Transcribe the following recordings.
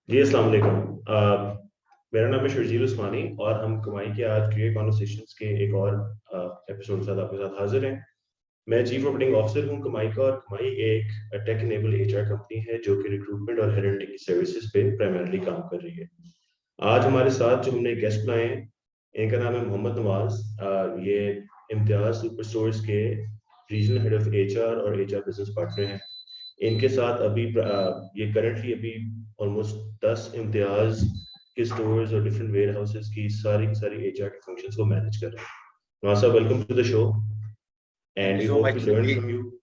जी अस्सलाम वालेकुम। मेरा नाम है शर्जील उस्मानी और हम कमाई के आज क्रिएट कॉन्वर्सेशंस के एक और एपिसोड के साथ आपके साथ हाजिर हैं। मैं चीफ ऑपरेटिंग ऑफिसर हूं कमाई का, और कमाई एक टेक इनेबल एचआर कंपनी है जो कि रिक्रूटमेंट और हेडहंटिंग की सर्विसेज पे प्राइमरली काम कर रही है। आज हमारे साथ जो हमने गेस्ट बनाए हैं, इनका नाम है मोहम्मद नवाज। ये इम्तियाज सुपर स्टोर्स के रीजनल हेड ऑफ एचआर और एचआर बिजनेस पार्टनर हैं। इनके साथ अभी ये करंटली अभी ऑलमोस्ट 10 इम्तियाज के स्टोर्स और डिफरेंट वेयर हाउसेस की सारी एचआर के फंक्शंस को मैनेज कर रहे हैं। नवाज साहब, welcome to the show Thank and you we so hope to much, learn Shakil. From you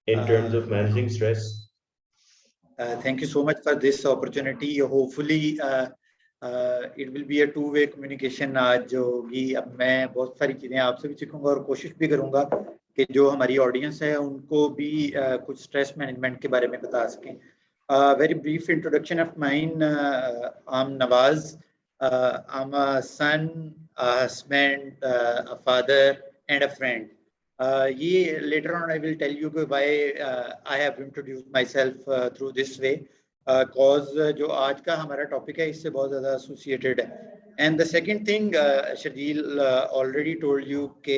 in terms Uh, of managing stress. Thank you so much for this opportunity. Hopefully, it will be a two-way communication आज जो होगी। अब मैं बहुत सारी चीज़ें आपसे भी सीखूंगा और कोशिश भी करूंगा कि जो हमारी ऑडियंस है उनको भी कुछ स्ट्रेस मैनेजमेंट के बारे में बता सकें। Very brief introduction of mine. I'm Nawaz. I'm a son, a husband, a father, and a friend. ये later on I will tell you why I have introduced myself through this way, cause जो आज का हमारा topic है इससे बहुत ज़्यादा associated है. And the second thing, Shardil already told you कि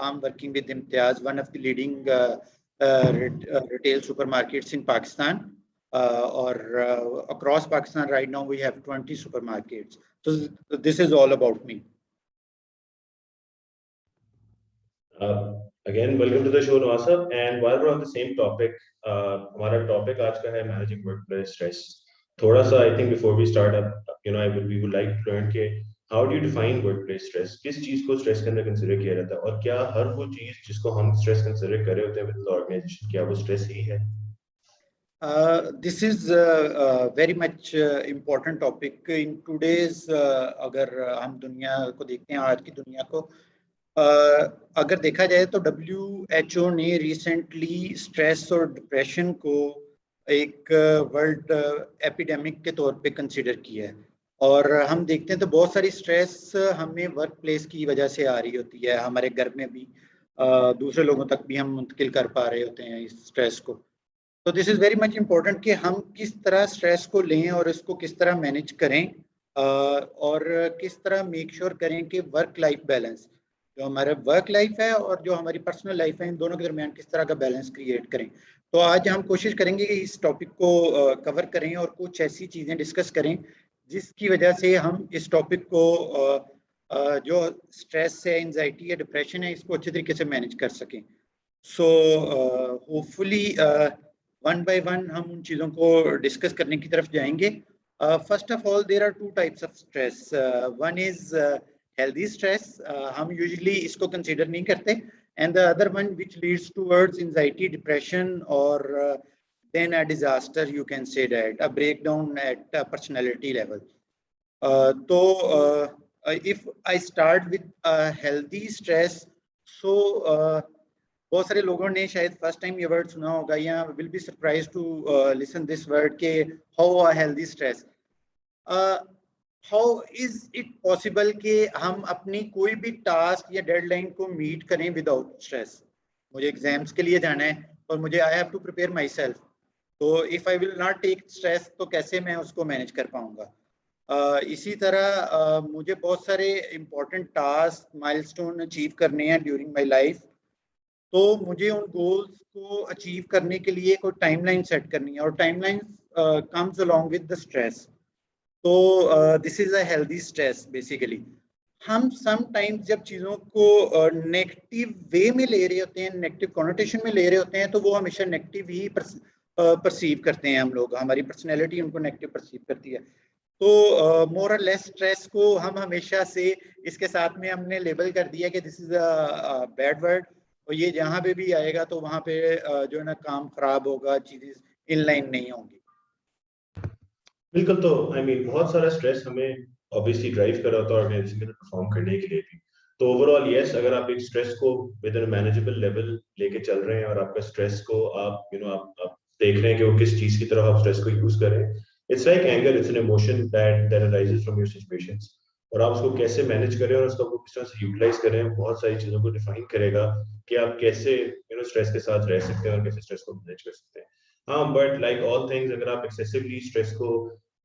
I'm working with Imtiaz, one of the leading retail supermarkets in Pakistan. Or across Pakistan right now we have 20 supermarkets. So this is all about me. Again, welcome to the show, Nawaz साहब। And while we're on the same topic, हमारा topic आज का है managing workplace stress. थोड़ा सा I think before we start up, we would like to learn के how do you define workplace stress? किस चीज को स्ट्रेस के अंदर कंसीडर किया जाता है, और क्या हर वो चीज जिसको हम स्ट्रेस कंसीडर कर रहे होते हैं विद द ऑर्गेनाइजेशन, क्या वो स्ट्रेस ही है? This is very much important topic in today's अगर हम दुनिया को देखते हैं, आज की दुनिया को अगर देखा जाए तो WHO ने रिसेंटली स्ट्रेस और डिप्रेशन को एक वर्ल्ड एपिडेमिक के तौर पे कंसिडर किया है। और हम देखते हैं तो बहुत सारी स्ट्रेस हमें वर्क प्लेस की वजह से आ रही होती है, हमारे घर में भी दूसरे लोगों तक भी हम मुंतकिल कर पा रहे होते हैं इस स्ट्रेस को। तो this is very much important कि हम किस तरह स्ट्रेस को लें और इसको किस तरह मैनेज करें, और किस तरह मेक श्योर करें कि वर्क लाइफ बैलेंस, जो हमारा वर्क लाइफ है और जो हमारी पर्सनल लाइफ है, इन दोनों के दरमियान किस तरह का बैलेंस क्रिएट करें। तो आज हम कोशिश करेंगे कि इस टॉपिक को कवर करें और कुछ ऐसी चीज़ें डिस्कस करें जिसकी वजह से हम इस टॉपिक को जो स्ट्रेस है, एंजाइटी है, डिप्रेशन है, इसको अच्छे तरीके से मैनेज कर सकें। So hopefully one by one हम उन चीज़ों को डिस्कस करने की तरफ जाएंगे। First of all, there are two types of stress. One is healthy stress, हम यूजुअली इसको कंसीडर नहीं करते, and the other one which leads towards anxiety, depression, और then a disaster, you can say that, a breakdown at a personality level. So if I start with healthy stress, so बहुत सारे लोगों ने शायद first time ये word सुना होगा या will be surprise to listen this word के how a healthy stress. How is it possible कि हम अपनी कोई भी टास्क या डेडलाइन को मीट करें विदाउट स्ट्रेस? मुझे एग्जाम्स के लिए जाना है और मुझे I have to prepare myself, तो if I will not take stress तो कैसे मैं उसको मैनेज कर पाऊंगा? इसी तरह मुझे बहुत सारे इंपॉर्टेंट टास्क, माइलस्टोन अचीव करने हैं ड्यूरिंग माय लाइफ, तो मुझे उन गोल्स को अचीव करने के लिए कोई टाइमलाइन सेट करनी है, और timeline comes along with the stress. तो this is a healthy stress basically. हम समटाइम्स जब चीज़ों को नेगेटिव वे में ले रहे होते हैं, नेगेटिव कॉनोटेशन में ले रहे होते हैं, तो वो हमेशा नेगेटिव ही परसीव करते हैं हम लोग, हमारी पर्सनैलिटी उनको नेगेटिव परसीव करती है। तो मोर और लेस स्ट्रेस को हम हमेशा से इसके साथ में हमने लेबल कर दिया कि this is a bad word, और ये जहाँ पे भी आएगा तो वहाँ पे जो है ना काम खराब होगा, चीज़ें इन लाइन नहीं होंगी। बिल्कुल। तो बहुत सारा स्ट्रेस हमें ऑब्वियसली ड्राइव कर रहा होता है ऑर्गेनाइजेशन के अंदर परफॉर्म करने के लिए भी। तो ओवरऑल यस, अगर आप एक स्ट्रेस को विद इन मैनेजेबल लेवल लेके चल रहे हैं और आपका स्ट्रेस को आप आप देख रहे हैं कि वो किस चीज की तरह आप स्ट्रेस को यूज करें, it's like anger, it's an emotion that arises from your situations, और आप उसको कैसे मैनेज करें और उसको किस तरह से यूटिलाइज करें, बहुत सारी चीजों को डिफाइन करेगा कि आप कैसे स्ट्रेस के साथ रह सकते हैं और कैसे स्ट्रेस को मैनेज कर सकते हैं। हाँ, बट लाइक ऑल थिंग्स, अगर आप एक्सेसिवली स्ट्रेस को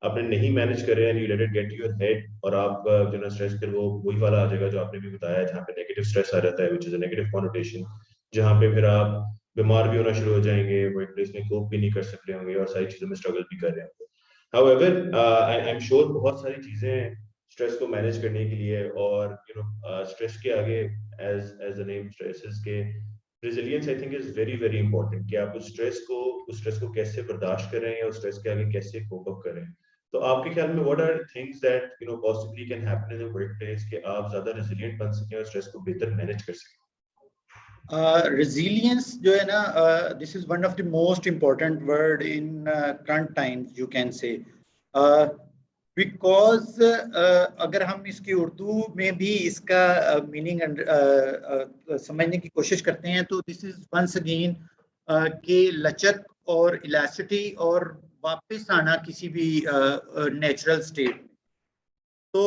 आपने नहीं मैनेज करे and you let it get your head, और आपका जो ना स्ट्रेस फिर वो वही वाला आ जाएगा जो आपने भी बताया, जहाँ पे नेगेटिव स्ट्रेस आ जाता है, which is a negative connotation, जहाँ पे फिर आप बीमार भी होना शुरू हो जाएंगे, वर्क प्लेस में कोप भी नहीं कर सकते होंगे और सारी चीजों में स्ट्रगल भी कर रहे होंगे। हाउएवर आई एम श्योर बहुत सारी चीजें स्ट्रेस को मैनेज करने के लिए, और स्ट्रेस के आगे एज द नेम स्ट्रेस के resilience I think is very very important, कि आप उस स्ट्रेस को कैसे बर्दाश्त कर रहे हैं, और स्ट्रेस के आगे कैसे कोप अप कर रहे हैं। तो आपके ख्याल में what are things that possibly can happen in the work place, कि आप ज्यादा रेजिलिएंट बन सकें और स्ट्रेस को बेहतर मैनेज कर सकें? Resilience जो है ना, this is one of the most important word in current times, you can say, because अगर हम इसकी उर्दू में भी इसका मीनिंग समझने की कोशिश करते हैं, तो दिस इज वंस अगेन के लचक और इलास्टिसिटी और वापस आना किसी भी नेचुरल स्टेट। तो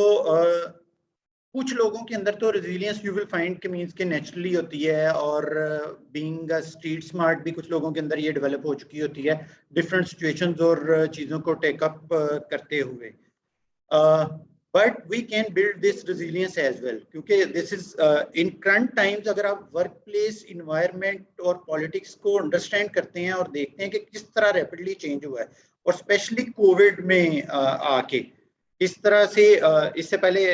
कुछ लोगों के अंदर तो रेजिलियंस यू विल फाइंड के मींस के नेचुरली होती है, और बीइंग स्ट्रीट स्मार्ट भी कुछ लोगों के अंदर ये डेवलप हो चुकी होती है डिफरेंट सिचुएशंस और चीज़ों को टेकअप करते हुए। But we can build this resilience as well, क्योंकि this is in current times, अगर आप वर्क प्लेस इन्वायरमेंट और पॉलिटिक्स को अंडरस्टैंड करते हैं और देखते हैं कि किस तरह रैपिडली चेंज हुआ है, और स्पेशली कोविड में आके इस तरह से, इससे पहले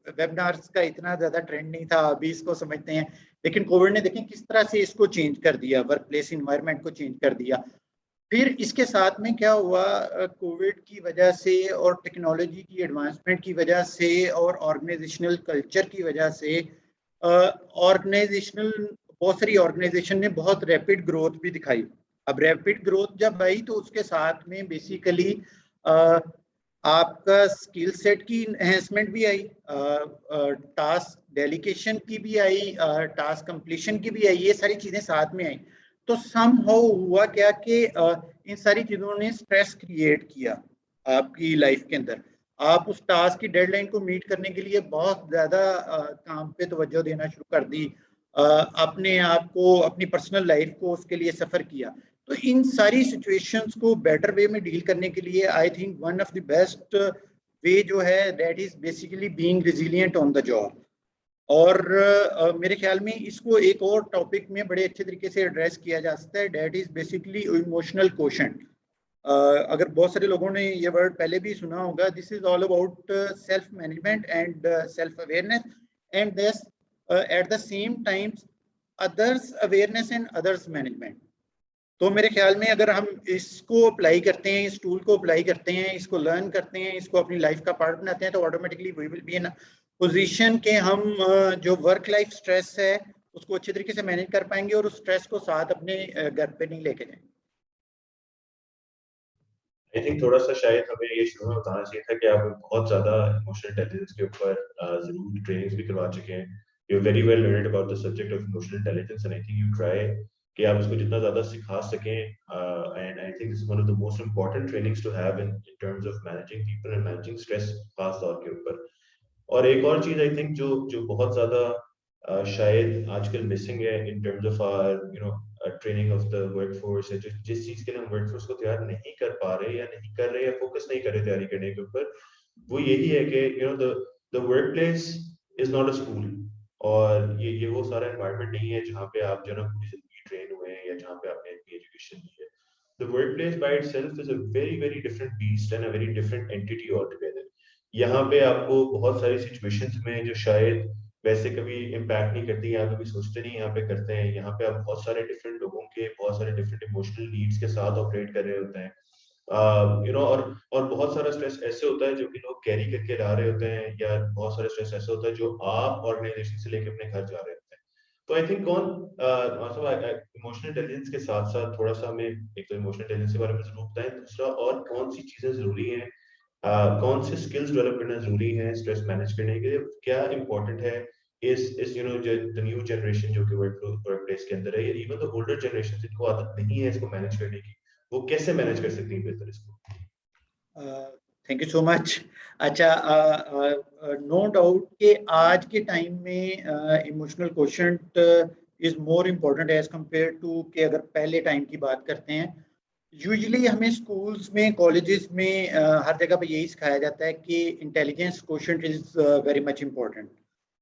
वेबिनार्स का इतना ज्यादा ट्रेंड नहीं था, अभी इसको समझते हैं, लेकिन कोविड ने देखें किस तरह से इसको चेंज कर दिया, वर्क प्लेस इन्वायरमेंट को चेंज कर दिया। फिर इसके साथ में क्या हुआ, कोविड की वजह से और टेक्नोलॉजी की एडवांसमेंट की वजह से और ऑर्गेनाइजेशनल कल्चर की वजह से ऑर्गेनाइजेशनल बहुत सारी ऑर्गेनाइजेशन ने बहुत रैपिड ग्रोथ भी दिखाई। अब रैपिड ग्रोथ जब आई तो उसके साथ में बेसिकली आपका स्किल सेट की एनहेंसमेंट भी आई, टास्क डेलीगेशन की भी आई, टास्क कंप्लीशन की भी आई, ये सारी चीजें साथ में आई। तो समहाउ हुआ क्या कि इन सारी चीजों ने स्ट्रेस क्रिएट किया आपकी लाइफ के अंदर। आप उस टास्क की डेडलाइन को मीट करने के लिए बहुत ज्यादा काम पे तवज्जो देना शुरू कर दी, अपने आप को, अपनी पर्सनल लाइफ को उसके लिए सफर किया। तो इन सारी सिचुएशंस को बेटर वे में डील करने के लिए I think one of the best way जो है that is basically being resilient on the job. और मेरे ख्याल में इसको एक और टॉपिक में बड़े अच्छे तरीके से एड्रेस किया जा सकता है, that is basically emotional quotient. अगर बहुत सारे लोगों ने ये वर्ड पहले भी सुना होगा, this is all about self management and self awareness, and this eight the same times others awareness and others management. तो मेरे ख्याल में अगर हम इसको अप्लाई करते हैं, इस टूल को अप्लाई करते हैं, इसको लर्न करते हैं, इसको अपनी लाइफ का पार्ट बनाते हैं, तो automatically we will be in position के हम जो वर्क लाइफ स्ट्रेस है उसको अच्छे तरीके से मैनेज कर पाएंगे और उस स्ट्रेस को साथ अपने घर पे नहीं लेके जाएंगे। आई थिंक थोड़ा सा शायद हमें ये शुरू में बताना चाहिए था कि आप बहुत ज्यादा इमोशनल इंटेलिजेंस के ऊपर जरूर ट्रेनिंग्स भी करवा चुके हैं। You very well learned about the subject of emotional intelligence, and I think you try कि आप इसको जितना ज्यादा सिखा सकें, and I think this is one of the most important trainings to have in terms of managing people and managing stress, खास तौर के ऊपर। और एक और चीज आई थिंक जो जो बहुत ज्यादा शायद आजकल मिसिंग है in terms of our training of the workforce, है जिस चीज के लिए हम वर्कफोर्स को तैयार नहीं कर पा रहे या नहीं कर रहे या फोकस नहीं कर रहे तैयारी करने के ऊपर, वो यही है कि the work place is not a school, और ये वो सारा एनवायरनमेंट नहीं है जहाँ पे आप जो ना पूरी जिंदगी ट्रेन हुए हैं या जहाँ पे आपने अपनी एजुकेशन ली है। The work place by itself is a very very different beast and a very different entity all together. यहाँ पे आपको बहुत सारी सिचुएशंस में जो शायद वैसे कभी इम्पैक्ट नहीं करती, यहाँ कभी सोचते नहीं, यहाँ पे करते हैं। यहाँ पे आप बहुत सारे डिफरेंट लोगों के बहुत सारे डिफरेंट इमोशनल नीड्स के साथ ऑपरेट कर रहे होते हैं, और बहुत सारा स्ट्रेस ऐसे होता है जो कि लोग कैरी करके ला रहे होते हैं, या बहुत सारा स्ट्रेस ऐसा होता है जो आप ऑर्गेनाइजेशन से लेके अपने घर जा रहे होते हैं। तो आई थिंक इमोशनल इंटेलिजेंस के साथ साथ थोड़ा सा हमें एक तो इमोशनल इंटेलिजेंस के बारे में जरूर बताएं, दूसरा और कौन सी चीजें जरूरी हैं, कौन से स्किल्स डेवलप करना जरूरी है स्ट्रेस मैनेज करने के लिए, क्या इंपॉर्टेंट है इस द न्यू जनरेशन जो कि वर्क प्लेस के अंदर है, या इवन द ओल्डर जनरेशन जिनको आदत नहीं है इसको मैनेज करने की, वो कैसे मैनेज कर सकती है बेहतर इसको? Thank you so much. अच्छा, नो डाउट कि आज के टाइम में emotional quotient is more important as compare to कि अगर पहले टाइम की बात करते हैं, यूजुअली हमें स्कूल्स में, कॉलेजेस में, हर जगह पे यही सिखाया जाता है कि intelligence quotient is very much important.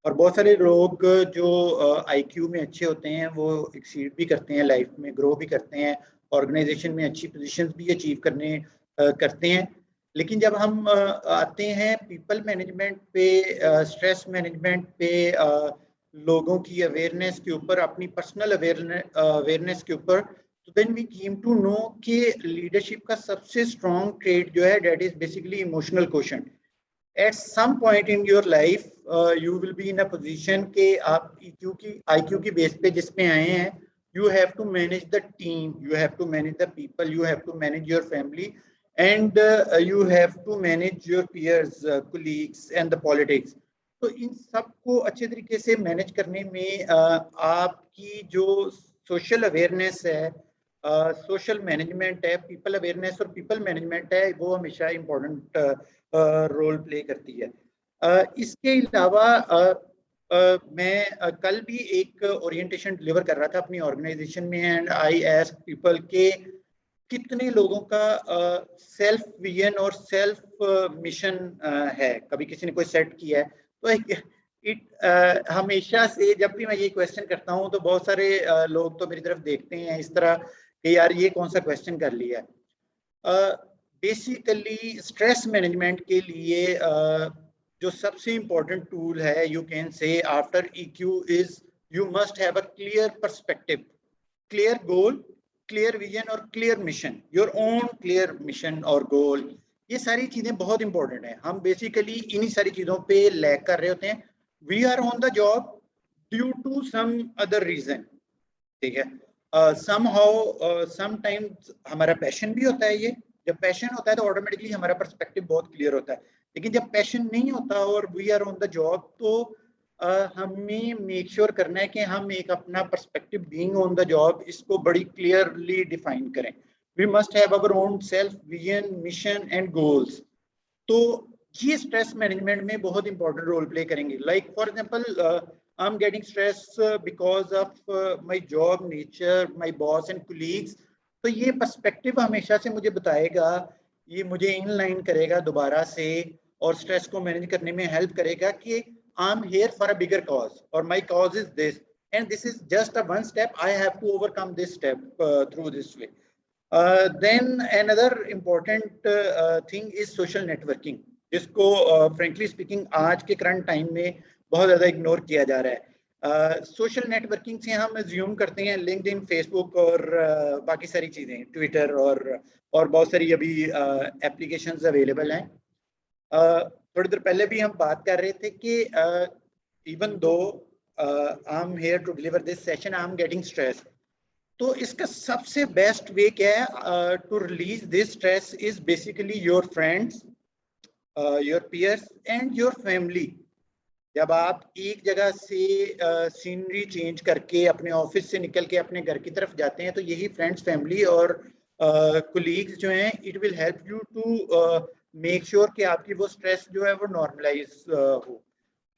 और बहुत सारे लोग जो आईक्यू में अच्छे होते हैं वो एक्सीड भी करते हैं, लाइफ में ग्रो भी करते हैं, ऑर्गेनाइजेशन में अच्छी पोजीशंस भी अचीव करते हैं। लेकिन जब हम आते हैं पीपल मैनेजमेंट पे, स्ट्रेस मैनेजमेंट पे, लोगों की अवेयरनेस के ऊपर, अपनी पर्सनल अवेयरनेस के ऊपर, तो then we came to know कि लीडरशिप का सबसे स्ट्रॉन्ग ट्रेड जो है that is basically emotional quotient. At some point in your life you will be in a position कि आप आईक्यू की बेस पे जिस पे आए हैं, you have to manage the team, you have to manage the people, you have to manage your family, and you have to manage your peers, colleagues and the politics. तो इन सब को अच्छे तरीके से मैनेज करने में आपकी जो सोशल अवेयरनेस है, सोशल मैनेजमेंट है, पीपल अवेयरनेस और पीपल मैनेजमेंट है, वो हमेशा इम्पोर्टेंट रोल प्ले करती है। इसके अलावा मैं कल भी एक ओरिएंटेशन डिलीवर कर रहा था अपनी ऑर्गेनाइजेशन में, एंड आई आस्क्ड पीपल के कितने लोगों का सेल्फ विजन और सेल्फ मिशन है, कभी किसी ने कोई सेट किया है। तो हमेशा से जब भी मैं ये क्वेश्चन करता हूँ तो बहुत सारे लोग तो मेरी तरफ देखते हैं इस तरह कि यार ये कौन सा क्वेश्चन कर लिया है। बेसिकली स्ट्रेस मैनेजमेंट के लिए जो सबसे इम्पोर्टेंट टूल है, you can say after EQ, is you must have a clear perspective, clear goal, clear vision और clear mission, your own clear mission और गोल। ये सारी चीजें बहुत इंपॉर्टेंट है। हम बेसिकली इन्हीं सारी चीजों पे लैग कर रहे होते हैं। We are on the job due to some other reason, ठीक है। समहाउ समटाइम्स हमारा पैशन भी होता है। ये जब पैशन होता है तो ऑटोमेटिकली हमारा पर्सपेक्टिव बहुत क्लियर होता है। लेकिन जब पैशन नहीं होता और we are on the job, तो हमें मेक श्योर करना है कि हम एक अपना perspective being on the job इसको बड़ी क्लियरली डिफाइन करें। We must have our own self vision, mission and goals. तो ये स्ट्रेस मैनेजमेंट में बहुत इंपॉर्टेंट रोल प्ले करेंगे। Like for example, I'm getting stress because of my job nature, my boss and colleagues. तो ये perspective हमेशा से मुझे बताएगा, ये मुझे इनलाइन करेगा दोबारा से और स्ट्रेस को मैनेज करने में हेल्प करेगा कि I'm here for a bigger cause or my cause is this and this is just a one step. I have to overcome this step through this way. Then another important thing is social networking, जिसको frankly speaking आज के current time में बहुत ज़्यादा ignore किया जा रहा है। सोशल नेटवर्किंग से हम अज्यूम करते हैं लिंक्डइन, फेसबुक और बाकी सारी चीज़ें, ट्विटर और बहुत सारी अभी एप्लीकेशंस अवेलेबल हैं। थोड़ी देर पहले भी हम बात कर रहे थे कि even though I am here to deliver this session, I am getting stress. तो इसका सबसे बेस्ट वे क्या है to release this stress is basically your friends, your peers and your family. जब आप एक जगह से सीनरी चेंज करके अपने ऑफिस से निकल के अपने घर की तरफ जाते हैं, तो यही फ्रेंड्स, फैमिली और कोलीग्स जो हैं, it will help you to make sure कि आपकी वो स्ट्रेस जो है वो नॉर्मलाइज हो।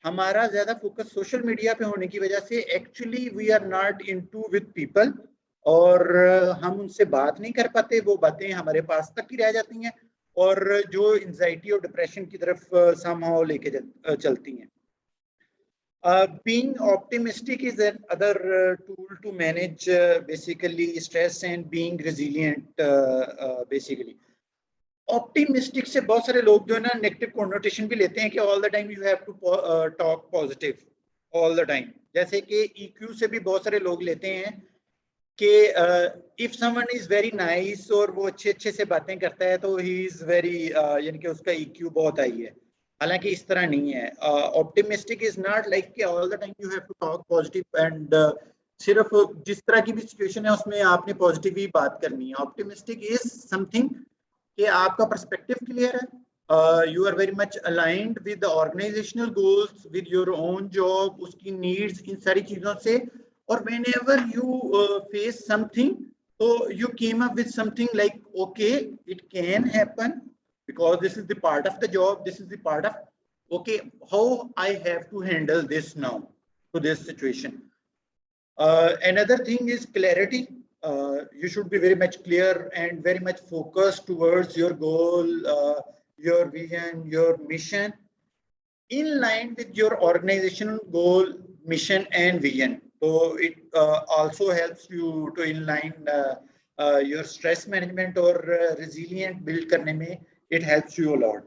हमारा ज़्यादा फोकस सोशल मीडिया पे होने की वजह से actually we are not into with people, और हम उनसे बात नहीं कर पाते। वो बातें हमारे पास तक ही रह जाती हैं और जो एंजाइटी और डिप्रेशन की तरफ समहाउ लेके चलती हैं। Being optimistic is another tool to manage basically stress and being resilient basically. Optimistic से बहुत सारे लोग जो है ना नेगेटिव कॉन्नोटेशन भी लेते हैं कि all the time you have to talk positive all the time. जैसे कि EQ से भी बहुत सारे लोग लेते हैं कि if someone is very nice और वो अच्छे से बातें करता है तो ही इज वेरी, यानी कि उसका EQ बहुत हाई है। हालांकि इस तरह नहीं है। ऑप्टिमिस्टिक इज नॉट लाइक कि all the time you have to talk positive and सिर्फ जिस तरह की भी सिचुएशन है उसमें आपने पॉजिटिव ही बात करनी है। ऑप्टिमिस्टिक इज समथिंग कि आपका पर्सपेक्टिव क्लियर है, you are very much aligned with the organizational goals, with your own job, उसकी नीड्स, इन सारी चीजों से। और whenever you face something, so you came up with something like, okay, it can happen because this is the part of the job, this is the part of, okay, how I have to handle this now to this situation. Another thing is clarity. you should be very much clear and very much focused towards your goal, your vision, your mission, in line with your organizational goal, mission, and vision. So it also helps you to inline your stress management or resilient build करने में it helps you a lot.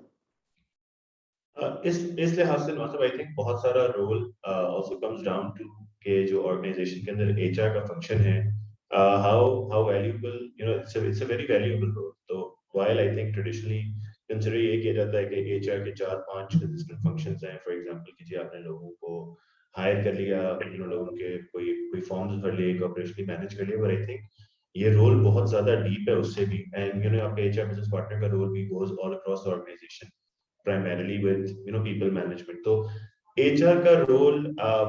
इस लिहाज से नवाज़, I think बहुत सारा role also comes down to कि जो organization के अंदर HR का function है, how valuable, it's a very valuable role. तो while I think traditionally consider ये किया जाता है कि HR के 4-5 consistent functions हैं, for example कि जी आपने लोगों को hire कर लिया, लोगों के कोई forms भर लिए, operationally manage कर लिया, but I think ये रोल बहुत ज़्यादा deep है उससे भी, and आपके HR business partner का रोल भी goes all across the organization, primarily with people management. तो HR का role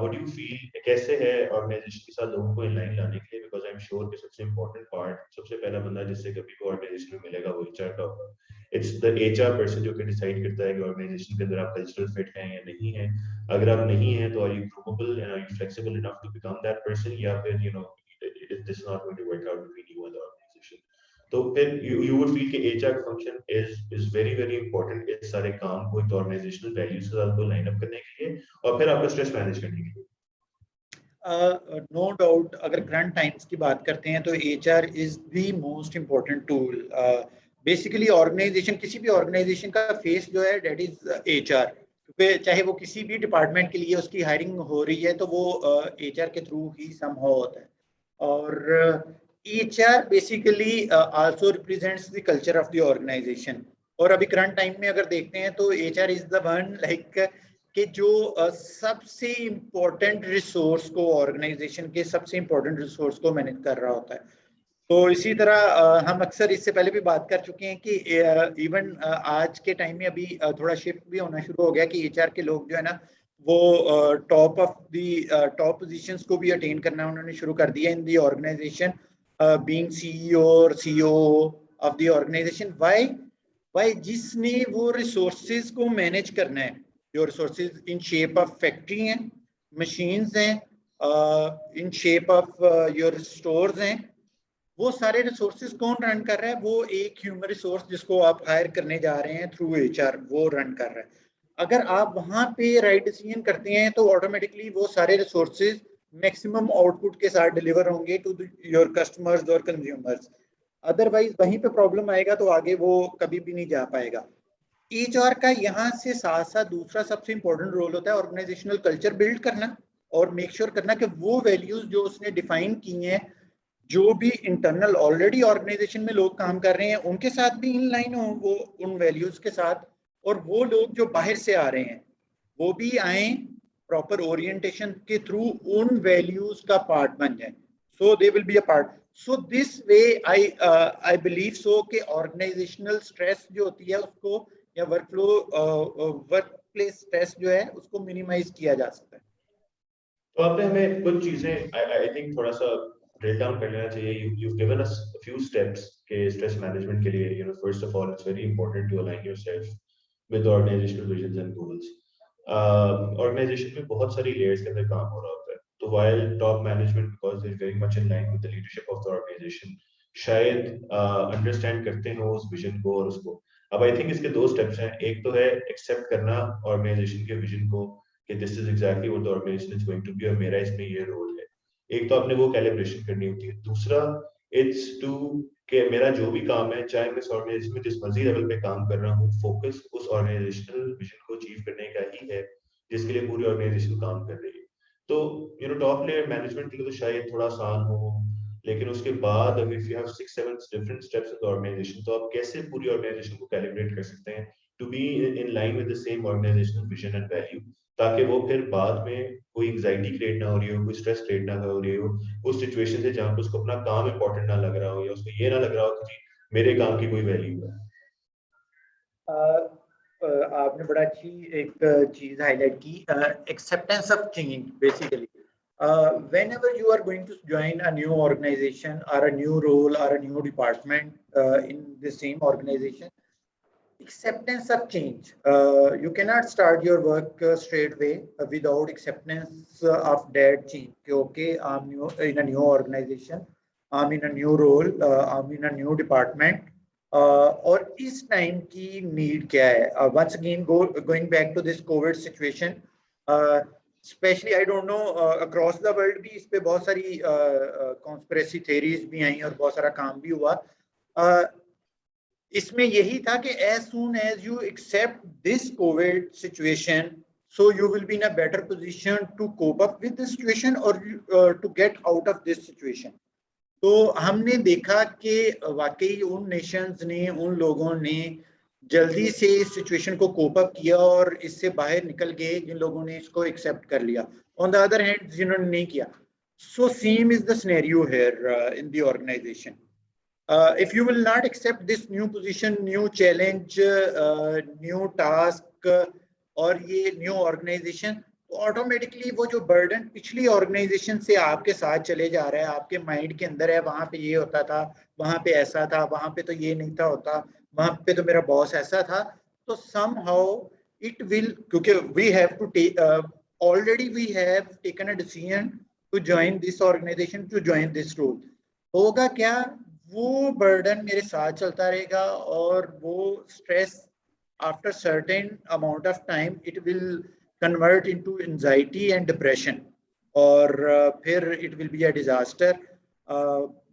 what do you feel कैसे है ऑर्गेनाइजेशन के साथ लोगों को इन लाइन लाने के लिए, बिकॉज आई एम श्योर कि सबसे इम्पोर्टेंट पार्ट, सबसे पहला बंदा जिससे कभी भी ऑर्गेनाइजेशन में मिलेगा वो HR का होगा. इट्स द HR पर्सन जो कि डिसाइड करता है कि ऑर्गेनाइजेशन के अंदर आप कल्चरल फिट हैं या नहीं है. अगर आप नहीं है तो are you growable and are you flexible enough to become that person, या फिर this is not going to work out between you and the organisation. तो फिर you would feel कि HR का function is very very important इस सारे काम को एक organizational values के साथ को line up करने के लिए और फिर आपका stress manage करने के लिए. No doubt, अगर करंट टाइम्स की बात करते हैं तो HR is the most important tool. Basically organization, किसी भी ऑर्गेनाइजेशन का फेस जो है डेट इज HR, क्योंकि चाहे वो किसी भी डिपार्टमेंट के लिए उसकी हायरिंग हो रही है तो वो HR के थ्रू ही समहाउ होता है. और HR basically also represents the culture of the organization. और अभी करंट टाइम में अगर देखते हैं तो HR is the one like कि जो सबसे इम्पोर्टेंट रिसोर्स को, ऑर्गेनाइजेशन के सबसे इम्पोर्टेंट रिसोर्स को मैनेज कर रहा होता है. तो इसी तरह हम अक्सर इससे पहले भी बात कर चुके हैं कि इवन आज के टाइम में अभी थोड़ा शिफ्ट भी होना शुरू हो गया कि HR के लोग जो है ना वो top of the top positions को भी अटेन करना उन्होंने शुरू कर दिया in the organization, being CEO और COO of the organization. Why जिसने वो रिसोर्सेज को मैनेज करना है, जो resources in shape of factory हैं, मशीन्स हैं, in shape of your stores हैं, वो सारे रिसोर्सेज कौन रन कर रहा है? वो एक ह्यूमन रिसोर्स जिसको आप हायर करने जा रहे हैं थ्रू HR, वो रन कर रहा है. अगर आप वहां पे राइट डिसीजन करते हैं तो ऑटोमेटिकली वो सारे रिसोर्सेज मैक्सिमम आउटपुट के साथ डिलीवर होंगे टू योर कस्टमर्स और कंज्यूमर्स. अदरवाइज वहीं पे प्रॉब्लम आएगा तो आगे वो कभी भी नहीं जा पाएगा. HR का यहाँ से साथ साथ दूसरा सबसे इंपॉर्टेंट रोल होता है ऑर्गेनाइजेशनल कल्चर बिल्ड करना और मेक श्योर करना कि वो वैल्यूज जो उसने डिफाइन की हैं, जो भी इंटरनल ऑलरेडी ऑर्गेनाइजेशन में लोग काम कर रहे हैं उनके साथ भी इन लाइन हो वो उन वैल्यूज के साथ, और वो लोग जो बाहर से आ रहे हैं वो भी आए प्रॉपर ओरिएंटेशन के थ्रू उन वैल्यूज का पार्ट बन जाए. So they will be a part. So this way I believe so कि ऑर्गेनाइजेशनल स्ट्रेस जो होती है उसको या वर्कफ्लो वर्क प्लेस स्ट्रेस जो है उसको मिनिमाइज किया जा सकता है. तो आपने हमें कुछ चीजें आई थिंक थोड़ा सा ड्रिल डाउन कर लेना चाहिए. you've given us a few steps के स्ट्रेस मैनेजमेंट के लिए. First of all, it's very important to align yourself with the organizational visions and goals. Organization में बहुत सारी लेयर्स के अंदर काम हो रहा होता है. तो while top management, because they're very much in line with the leadership of the organization, शायद अंडरस्टैंड करते हो उस विजन को और उसको. अब आई थिंक इसके दो स्टेप्स हैं. एक तो है एक्सेप्ट करना ऑर्गेनाइजेशन के विजन को कि this is exactly what the organization is going to be और मेरा इसमें ये रोल है. एक तो आपने वो कैलिब्रेशन करनी होती है. दूसरा इट्स टू कि मेरा जो भी काम है, चाहे मैं इस ऑर्गेनाइजेशन में जिस मर्जी लेवल पे काम कर रहा हूँ, फोकस उस ऑर्गेनाइजेशनल विजन को अचीव करने का ही है जिसके लिए पूरी ऑर्गेनाइजेशन काम कर रही है. तो टॉप लेयर मैनेजमेंट के लिए तो शायद थोड़ा आसान हो, लेकिन उसके बाद अगर if you have 6-7 different steps in the organisation, तो आप कैसे पूरी ऑर्गेनाइजेशन को कैलिब्रेट कर सकते हैं to be in line with the same organizational vision and value, ताकि वो फिर बाद में कोई एंजाइटी क्रिएट ना हो रही हो, कोई स्ट्रेस क्रिएट ना हो रही हो उस सिचुएशन से जहां पे उसको अपना काम इंपॉर्टेंट ना लग रहा हो या उसको ये ना लग रहा हो कि मेरे काम की कोई वैल्यू है. आपने बड़ा अच्छी एक चीज हाईलाइट की, acceptance of change. Basically whenever you are going to join a new organization or a new role or a new department in the same organization, acceptance of change. You cannot start your work straight away without acceptance of that change. Okay, I'm new in a new organization. I'm in a new role, I'm in a new department. और इस time की need क्या है? Once again, going back to this COVID situation, specially I don't know across the world भी इस पे बहुत सारी कॉन्स्पिरेसी थेरीज भी आई और बहुत सारा काम भी हुआ. इसमें यही था कि as soon as you accept this COVID situation, so you will be in a better position to cope up with the situation or to get out of this situation. तो हमने देखा कि वाकई उन नेशंस ने, उन लोगों ने जल्दी से इस सिचुएशन को कोप अप किया और इससे बाहर निकल गए जिन लोगों ने इसको एक्सेप्ट कर लिया. ऑन द अदर हैंड जिन्होंने नहीं किया, so same is the scenario here in the organization. If you will not accept this new position, new challenge, new task और ये new organization, तो ऑटोमेटिकली वो जो बर्डन पिछली ऑर्गेनाइजेशन से आपके साथ चले जा रहा है, आपके माइंड के अंदर है, वहां पे ये होता था, वहां पे ऐसा था, वहां पे तो ये नहीं था होता, वहां पे तो मेरा बॉस ऐसा था. तो somehow it will, क्योंकि we have to take already we have taken a decision to join this organization, to join this role. होगा क्या, वो बर्डन मेरे साथ चलता रहेगा और वो stress after certain amount of time it will convert into anxiety and depression और फिर it will be a disaster.